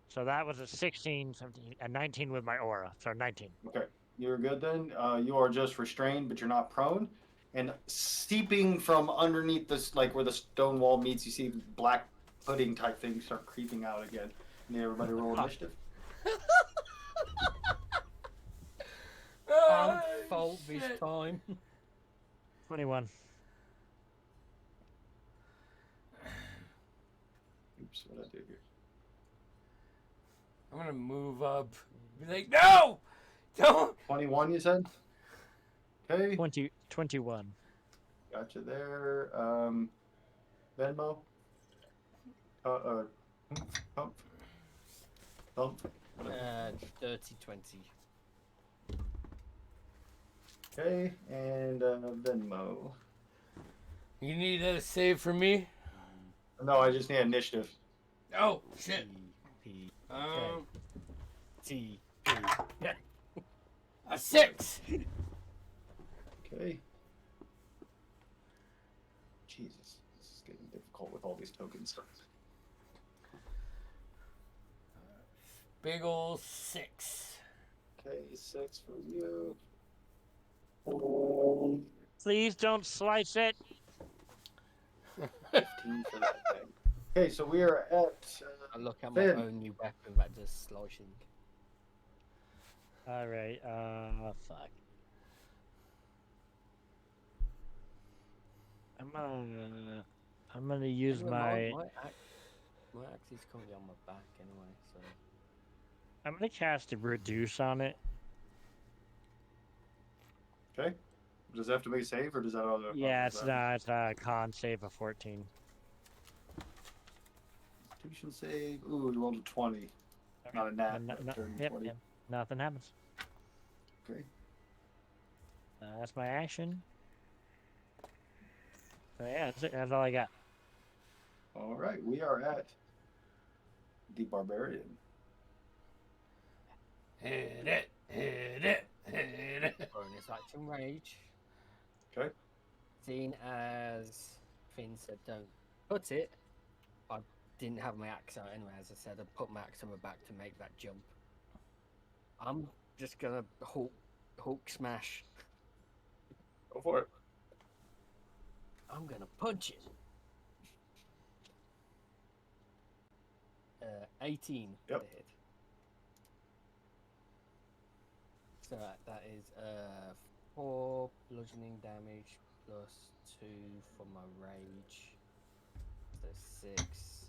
So that was a 16, 17, a 19 with my aura. So 19. Okay, you're good then. You are just restrained, but you're not prone. And seeping from underneath this, like where the stone wall meets, you see black pudding type things start creeping out again. Need everybody roll initiative. can't fault this shit. time. 21. Oops, what did I do here? I'm gonna move up. Be like, no! Don't! 21, you said? Okay, 21. gotcha there. Venmo? Pump? Thump? 30-20. Okay, and Venmo. You need a save for me? No, I just need initiative. Oh, shit. P Um, T P. Yeah. a 6. Okay. Jesus, this is getting difficult with all these tokens. Big ol' 6. Okay, 6 for you. Please don't slice it. 15 for that thing. Okay, so we are at. I look at my Finn. own new weapon that does sloshing. All right. Fuck. I'm gonna use Anyway, my. my axe is currently on my back anyway, so I'm gonna cast a reduce on it. Okay. Does it have to make a save, or does that auto? Yeah, it's not a con save of 14. Constitution save. Ooh, you rolled a 20. Not a nat. but a Yep, 20. yep. Nothing happens. Okay. That's my action. So yeah, that's it. That's all I got. All right, we are at the barbarian. Hit it, hit it, hit it. bonus action rage. Okay. Seen as Finn said, don't put it. I didn't have my axe out anyway. As I said, I put my axe on my back to make that jump. I'm just gonna Hulk smash. Go for it. I'm gonna punch it. 18 Yep. to hit. So that is 4 bludgeoning damage plus 2 for my rage. So 6.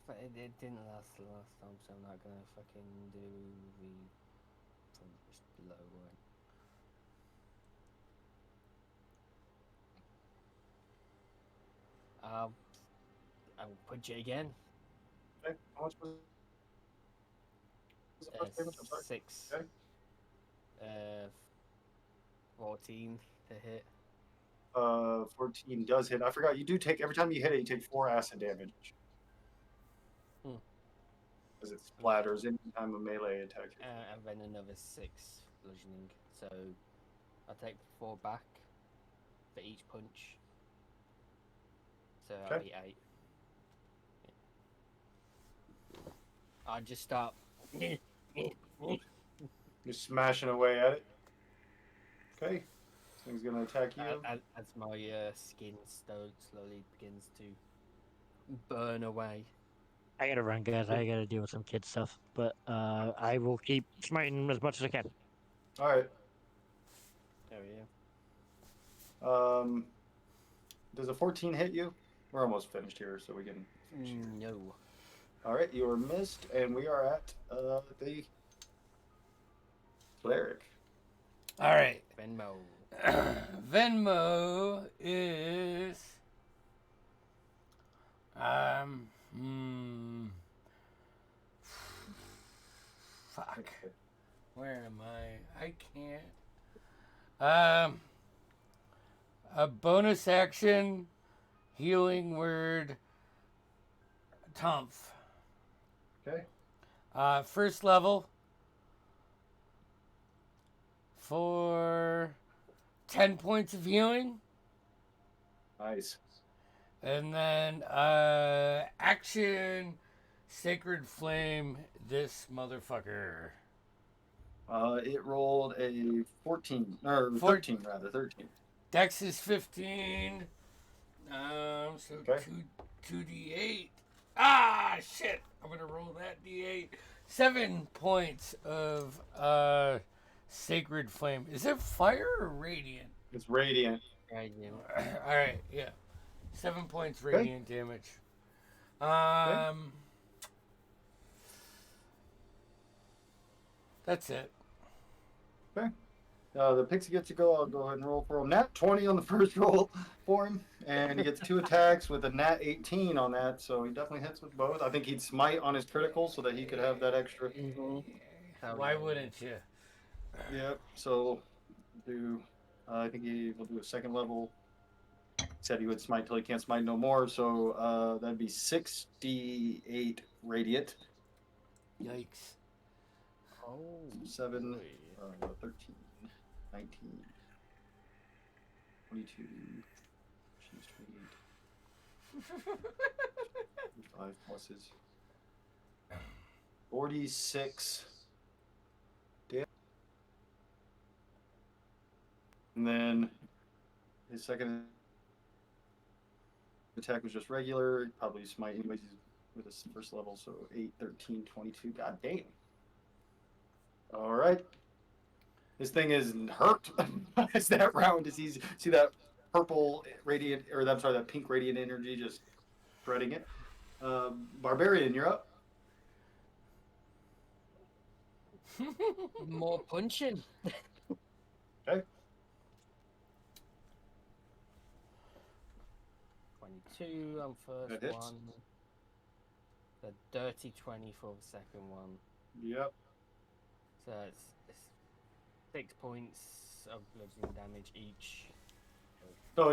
But it didn't last the last time, so I'm not gonna fucking do the from just below one. I will punch it again. Okay. How much was the first damage? I'm sorry. 6. Okay. 14 to hit. 14 does hit. I forgot you do take every time you hit it, you take 4 acid damage. As it splatters anytime a melee attack. And then another 6 bludgeoning. So I take 4 back for each punch. So that'll be 8. I just start. You're smashing away at it. Okay. This thing's gonna attack you. As my skin slowly begins to burn away. I gotta run, guys. I gotta deal with some kid stuff. But I will keep smiting as much as I can. All right. There we go. Does a 14 hit you? We're almost finished here, so we can finish here. No. All right, you are missed, and we are at the cleric. All right. Venmo. Venmo is fuck. Where am I can't. A bonus action healing word Tumph. Okay. First level for 10 points of healing. Nice. And then action Sacred Flame this motherfucker. It rolled a 14, or 13 rather, 13. Dex is 15. So Okay. 2d8. Ah, shit. I'm going to roll that d8. 7 points of sacred flame. Is it fire or radiant? It's radiant. Radiant. All right, yeah. 7 points Okay. radiant damage. That's it. Okay. The pixie gets to go. I'll go ahead and roll for him. Nat 20 on the first roll for him, and he gets 2 attacks with a nat 18 on that, so he definitely hits with both. I think he'd smite on his critical so that he could have that extra. Why wouldn't you? Yep. So do I think he will do a second level. Said he would smite till he can't smite no more. So that'd be 68 radiant. Yikes. Oh. 7, 13, 19, 22. She's 28. 5 pluses. 46. And then his second attack was just regular. He'd probably smite anyways. He's with his first level, so 8, 13, 22. God damn. All right. This thing is hurt. It's that round. Is easy. See that purple radiant, or I'm sorry, that pink radiant energy just spreading it. Barbarian, you're up. More punching. Okay. 22 on That first hits. one. The dirty 20 for the second one. Yep. So it's 6 points of bludgeoning damage each. So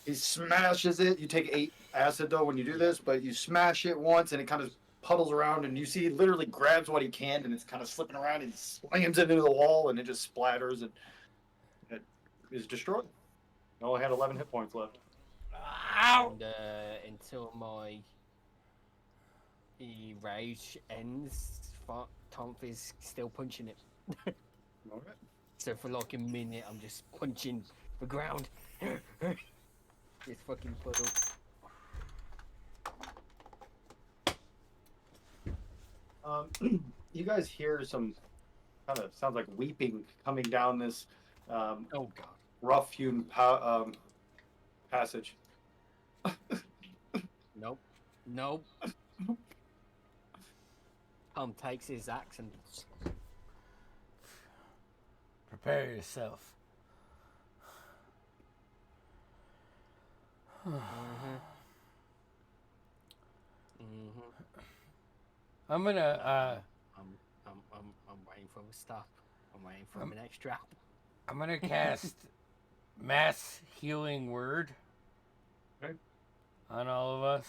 he smashes it. You take 8 acid though when you do this, but you smash it once and it kind of puddles around, and you see he literally grabs what he can and it's kind of slipping around and slams it into the wall and it just splatters and it is destroyed. It only had 11 hit points left. Ow! And until my rage ends, Tomf is still punching it. All right. So for like a minute, I'm just punching the ground. This fucking puddle. You guys hear some kind of sounds like weeping coming down this Oh god. rough-hewn passage. Nope. Nope. Tom takes his axe and Prepare yourself. I'm gonna I'm waiting for him to stop. I'm waiting for him an extra. I'm gonna cast mass healing word Okay. on all of us.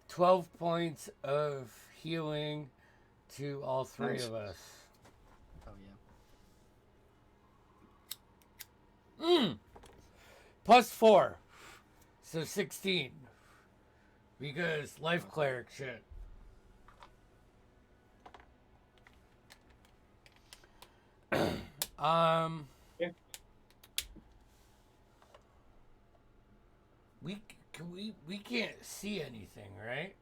12 points of healing to all 3 Nice. of us. Oh yeah. Plus 4. So 16. Because life cleric shit. Yeah. We can't see anything, right?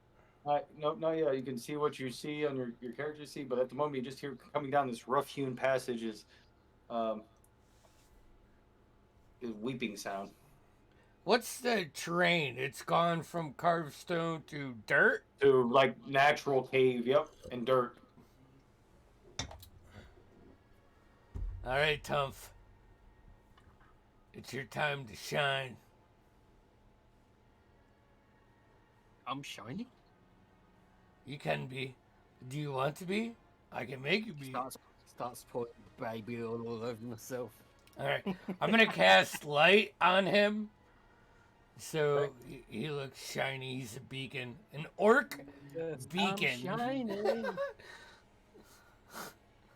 No, yeah, you can see what you see on your character sheet, but at the moment you just hear coming down this rough-hewn passage is weeping sound. What's the terrain? It's gone from carved stone to dirt? To like natural cave, yep, and dirt. All right, Tumph. It's your time to shine. I'm shiny. You can be. Do you want to be? I can make you be. Starts putting baby all over myself. All right. I'm going to cast light on him. So he looks shiny. He's a beacon. An orc beacon. I'm shiny.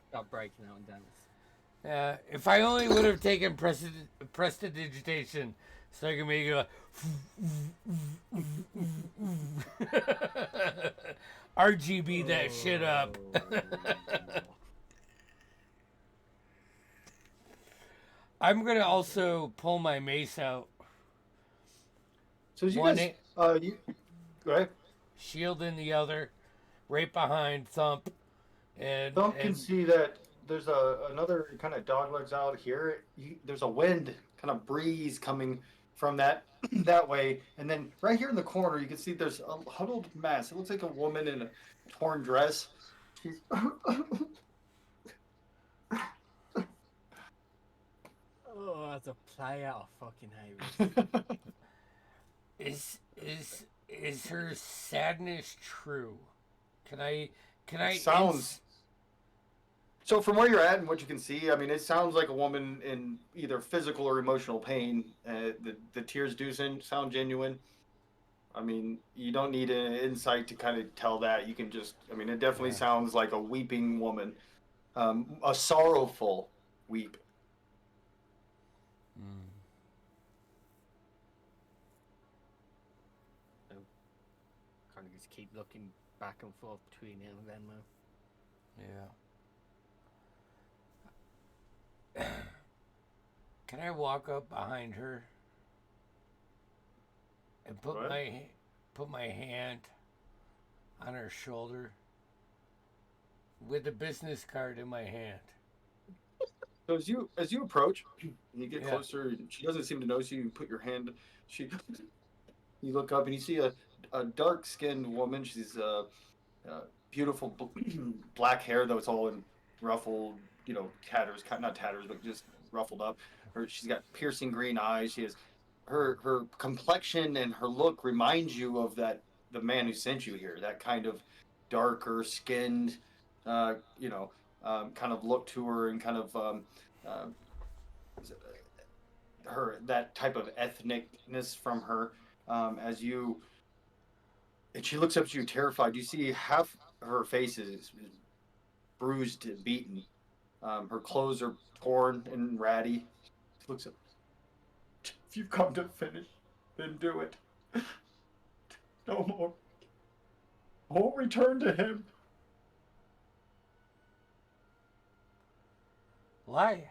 Stop breaking out and dance. If I only would have taken prestidigitation so I can make it RGB that shit up. I'm gonna also pull my mace out. So as you One guys, eight- you go ahead. shield in the other, right behind Thump. And Thump can and see that there's another kind of dog legs out here. There's a wind, kind of breeze coming from that that way, and then right here in the corner, you can see there's a huddled mass. It looks like a woman in a torn dress. She's Oh, as a player, I fucking hate it. is her sadness true? Can I sounds. So from where you're at and what you can see, I mean, it sounds like a woman in either physical or emotional pain. The tears do sound genuine. I mean, you don't need an insight to kind of tell that. You can just, I mean, it definitely Yeah. sounds like a weeping woman, a sorrowful weep. Kind of just keep looking back and forth between him and Venmo. Yeah. Can I walk up behind her and Go ahead. put my hand on her shoulder with a business card in my hand? So as you approach, and you get Yeah. closer, she doesn't seem to notice you. You put your hand, you look up and you see a dark skinned woman. She's beautiful black hair, though it's all in ruffled, tatters, not tatters, but just ruffled up. She's got piercing green eyes. She has her complexion and her look reminds you of the man who sent you here. That kind of darker skinned, uh, you know, kind of look to her and kind of uh, her that type of ethnicness from her. As you and she looks up at you terrified. You see half her face is bruised and beaten. Her clothes are torn and ratty. She looks up. If you've come to finish, then do it. No more. I won't return to him. Why?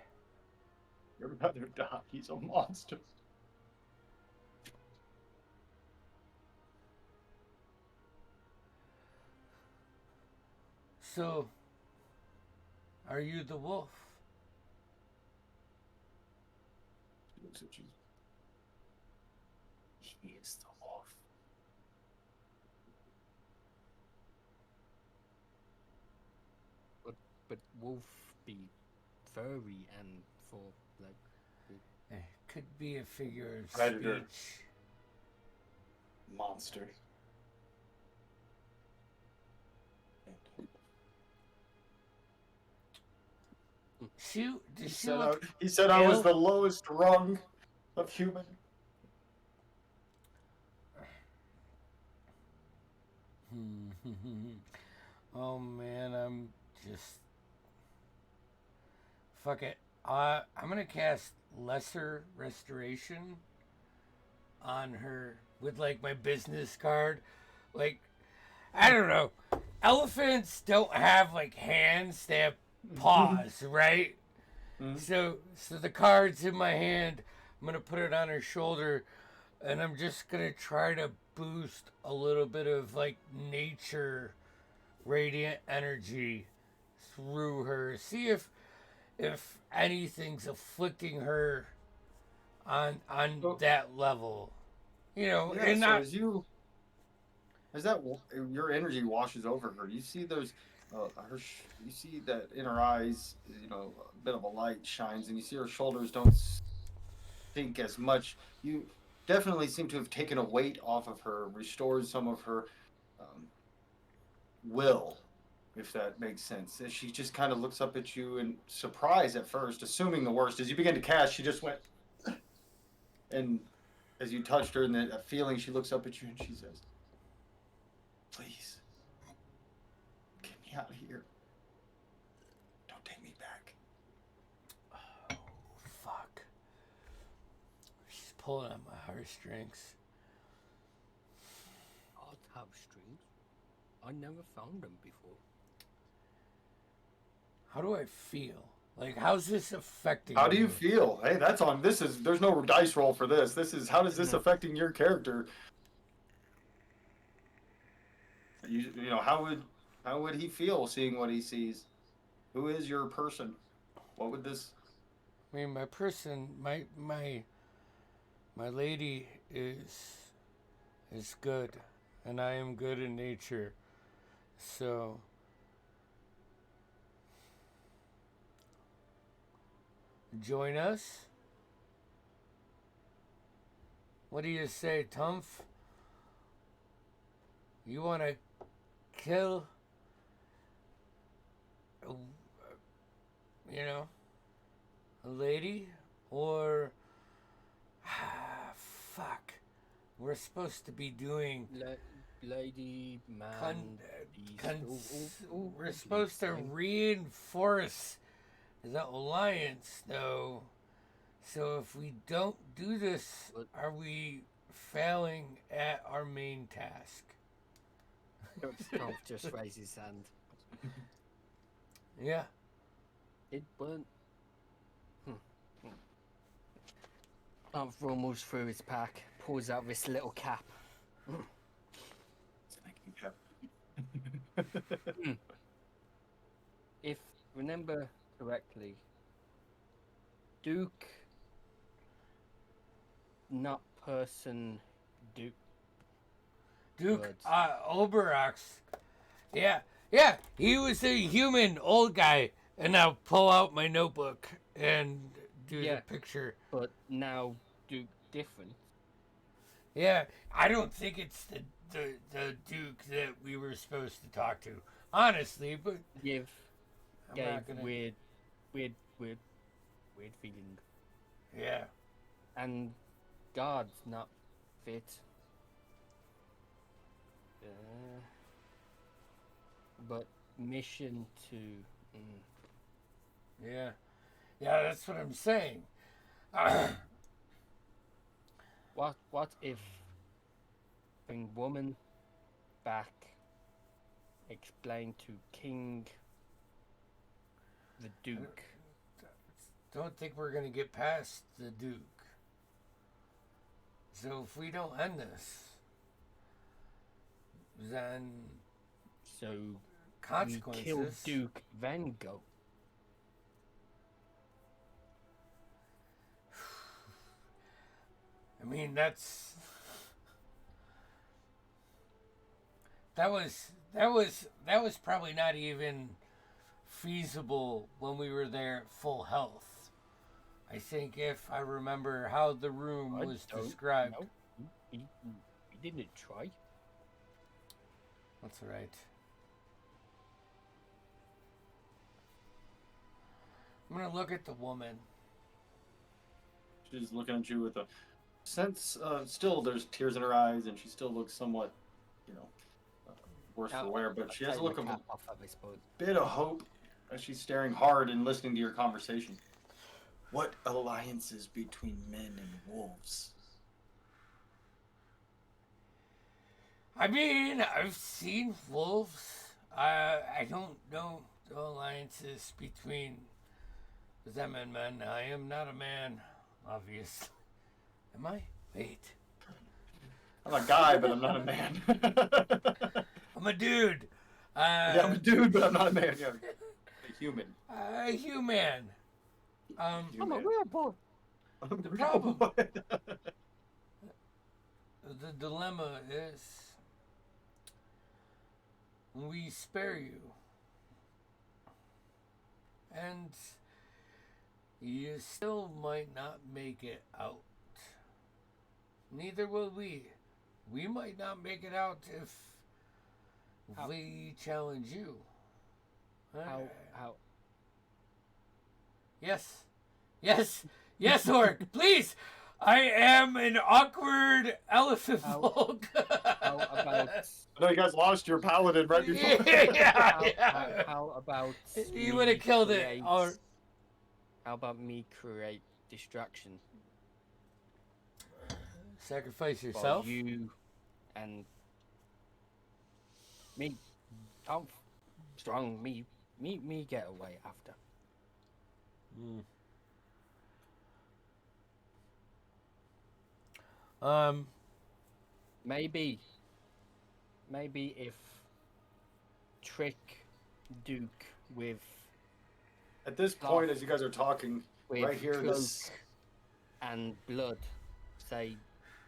Your brother died. He's a monster. So, are you the wolf? She looks at you. He is the wolf. But wolf be furry and for like It could be a figure of Predator. speech. Monster. Does she look He said I was ill? the lowest rung of human. Oh man, I'm just fuck it. I'm gonna cast Lesser Restoration on her with like my business card. Like, I don't know. Elephants don't have like hands; they have paws, right? Mhm. So the card's in my hand. I'm gonna put it on her shoulder, and I'm just gonna try to boost a little bit of like nature, radiant energy through her. See if anything's afflicting her on So- that level, Yeah, and so not. as your energy washes over her, you see those, you see that in her eyes, a bit of a light shines, and you see her shoulders don't sink as much. You definitely seem to have taken a weight off of her, restored some of her will, if that makes sense. And she just kind of looks up at you in surprise at first, assuming the worst. As you begin to cast, she just went, and as you touched her and that feeling, she looks up at you and she says, "Please, get me out of here. Don't take me back." Oh, fuck. She's pulling on my heartstrings. odd have strings. I never found them before. How do I feel? Like, how's this affecting How do you me? feel? Hey, that's on. There's no dice roll for this. How does this affecting your character? You know, how would he feel seeing what he sees? Who is your person? What would this? I mean, my person, my lady is good, and I am good in nature. So join us. What do you say, Tumph? You want to kill, you know, a lady? Or, fuck, we're supposed to be doing, Lady, man, con- beast, all we're supposed to thing. reinforce the alliance, though. So if we don't do this, But- are we failing at our main task? Tom just raised his hand. Yeah. It burnt. Tom rumbles through his pack, pulls out this little cap. If remember correctly, Duke, not person, Duke. Duke Words. Oberax. Yeah, he was a human old guy. And now pull out my notebook and do Yeah. the picture. But now Duke different. Yeah, I don't think it's the Duke that we were supposed to talk to. Honestly, but Gave I'm not gave gonna. weird feeling. Yeah. And guards not fit. But mission to. Yeah. Yeah, that's what I'm saying. What if bring woman back, explain to King the Duke. Don't think we're gonna get past the Duke. So if we don't end this, then So consequences. we kill Duke, then go. I mean, that was probably not even feasible when we were there at full health. I think if I remember how the room I was don't described. know. He didn't try. That's right. I'm gonna look at the woman. She's looking at you with a sense. Still, there's tears in her eyes, and she still looks somewhat, worse for wear. But she has a Take look my of cap off at this point. bit of hope as she's staring hard and listening to your conversation. What alliances between men and wolves? I mean, I've seen wolves. I don't know the alliances between them and men. I am not a man, obviously. Am I? Wait. I'm a guy, but I'm not a man. I'm a dude. Yeah, I'm a dude, but I'm not a man. Yeah, a human. A human. I'm a Human. real boy. I'm the problem- boy. The dilemma is we spare you. And you still might not make it out. Neither will we. We might not make it out if How- we challenge you. How? Yes. Yes. Yes, Orc. Please. I am an awkward elephant How- folk. How about? I know you guys lost your paladin right before. Yeah. How about? You me would have killed it. create- Or How about me create distraction sacrifice for yourself. you and me? I'm strong. Me get away after. Um. Maybe if trick Duke with At this point, as you guys are talking, with right here, cloak this and blood. Say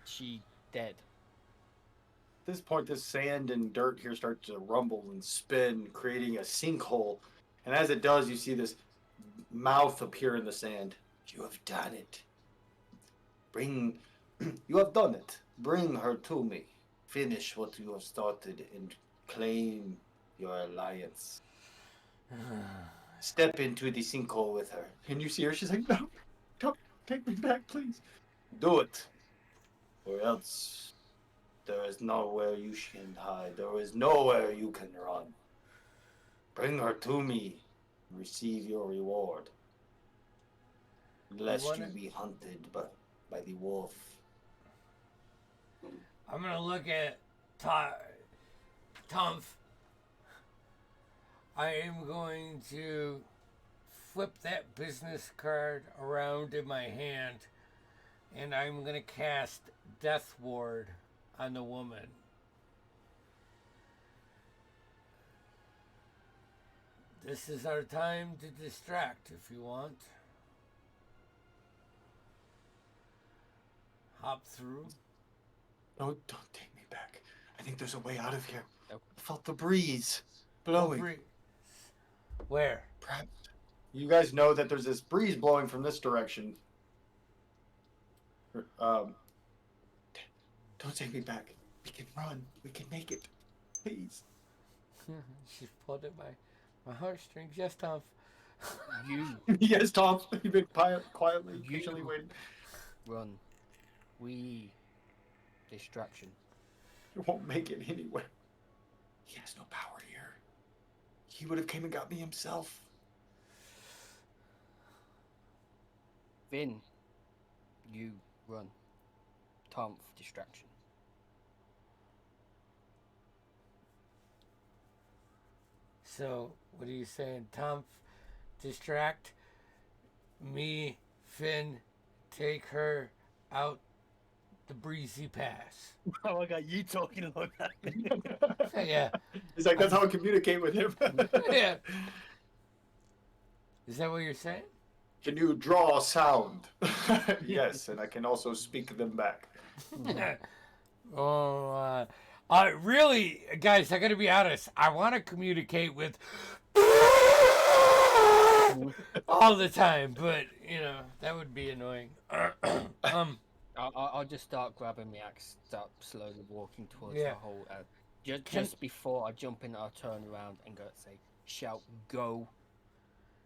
she dead. At this point, this sand and dirt here start to rumble and spin, creating a sinkhole. And as it does, you see this mouth appear in the sand. You have done it. You have done it. Bring her to me. Finish what you have started and claim your alliance. Step into the sinkhole with her. And you see her, she's like, no, don't take me back, please. Do it. Or else there is nowhere you can hide. There is nowhere you can run. Bring her to me. Receive your reward. Lest you be hunted by the wolf. I'm gonna look at Tumph. I am going to flip that business card around in my hand, and I'm gonna cast Death Ward on the woman. This is our time to distract if you want. Hop through. No, don't take me back. I think there's a way out of here. Nope. I felt the breeze blowing. Where? Perhaps you guys know that there's this breeze blowing from this direction. Don't take me back. We can run. We can make it. Please. She's pulled at my heartstrings. Yes, Tom. You Yes, Tom. You've been quietly, patiently waiting. run. We distraction. You won't make it anywhere. He has no power here. He would have came and got me himself. Vin, you run. Tom, distraction. So, what are you saying? Tom, distract me, Finn, take her out the breezy pass. Oh, I got you talking like that. Yeah. He's like, that's how I communicate with him. Yeah. Is that what you're saying? Can you draw a sound? Yes, and I can also speak them back. Oh, really, guys, I gotta be honest. I want to communicate with all the time, but that would be annoying. I'll just start grabbing the axe, start slowly walking towards Yeah. the hole. Just before I jump in, I'll turn around and go shout, go.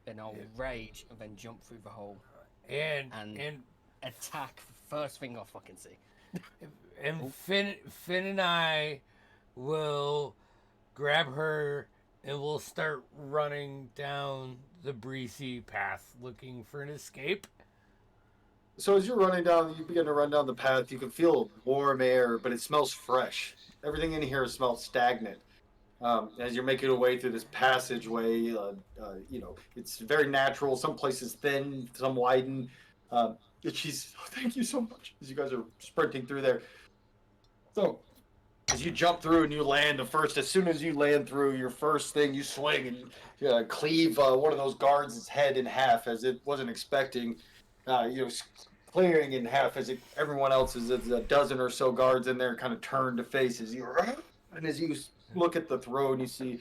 Then I'll rage and then jump through the hole and attack first thing I fucking see. Finn and I will grab her and we'll start running down the breezy path looking for an escape. So as you're running down, you begin to run down the path. You can feel warm air, but it smells fresh. Everything in here smells stagnant. As you're making your way through this passageway, it's very natural. Some places thin, some widen. Thank you so much. As you guys are sprinting through there. So, as you jump through and you land, as soon as you land through, your first thing, you swing and cleave one of those guards' head in half, as it wasn't expecting. Clearing in half as everyone else is. There's a dozen or so guards in there, kind of turned to face as you. And as you look at the throne, you see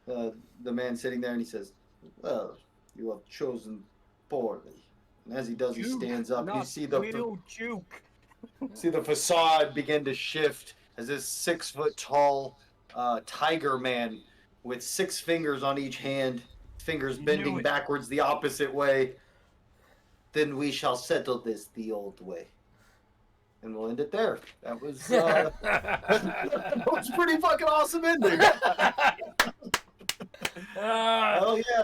the man sitting there, and he says, "Well, you have chosen poorly." And as he does, he stands up. You see the Duke. see the facade begin to shift as this 6-foot-tall tiger man with 6 fingers on each hand, fingers bending backwards the opposite way. Then we shall settle this the old way. And we'll end it there. That was that was pretty fucking awesome ending. Hell yeah.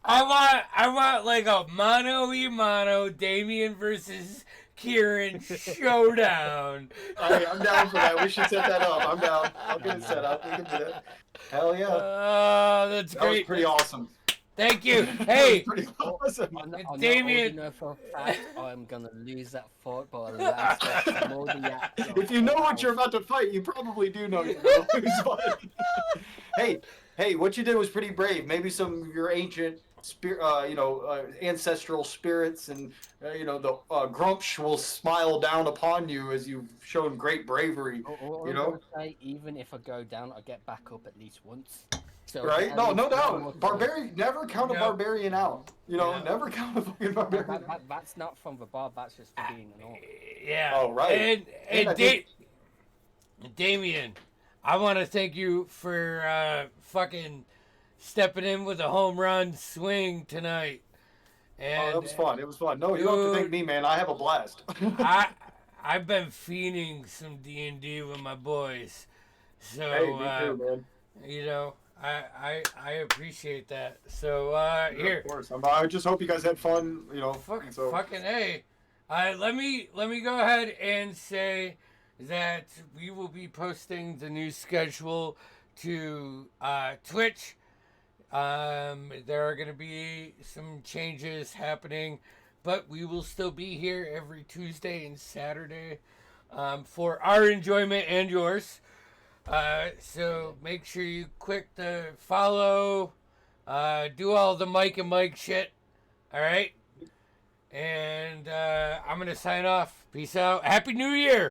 I want like a mano-a-mano Damien versus Kieran showdown. I'm down for that. We should set that up. I'm down. I'll get it set up. We can do that. Hell yeah. Oh, that's That was great. pretty awesome. Thank you. That was Hey, pretty awesome. Damien. I know for a fact I'm gonna lose that fight, but I last second more the axe. If you know what you're about to fight, you probably do know you're going to lose. But hey, hey, what you did was pretty brave. Maybe some of your ancient ancestral spirits and the Grumsh will smile down upon you as you've shown great bravery. All You I'm know, gonna say, even if I go down, I get back up at least once. So right? at No, least no one more doubt. time. Barbarian. Never count a Yep. barbarian out. Yep. Never count a fucking barbarian out. That's not from the bar. That's just for being an orc. Yeah. Oh, right. And And I think- Damien, I want to thank you for fucking stepping in with a home run swing tonight. And Oh, that was fun. It was fun. No, you don't have to thank Dude. me, man. I have a blast. I've been fiending some D&D with my boys. So Hey, me too, man. you know, I appreciate that. So here. Of course. I just hope you guys had fun. Fucking hey. Let me go ahead and say that we will be posting the new schedule to Twitch. There are going to be some changes happening, but we will still be here every Tuesday and Saturday for our enjoyment and yours. So make sure you click the follow, do all the Mike and Mike shit. All right. And I'm going to sign off. Peace out. Happy New Year.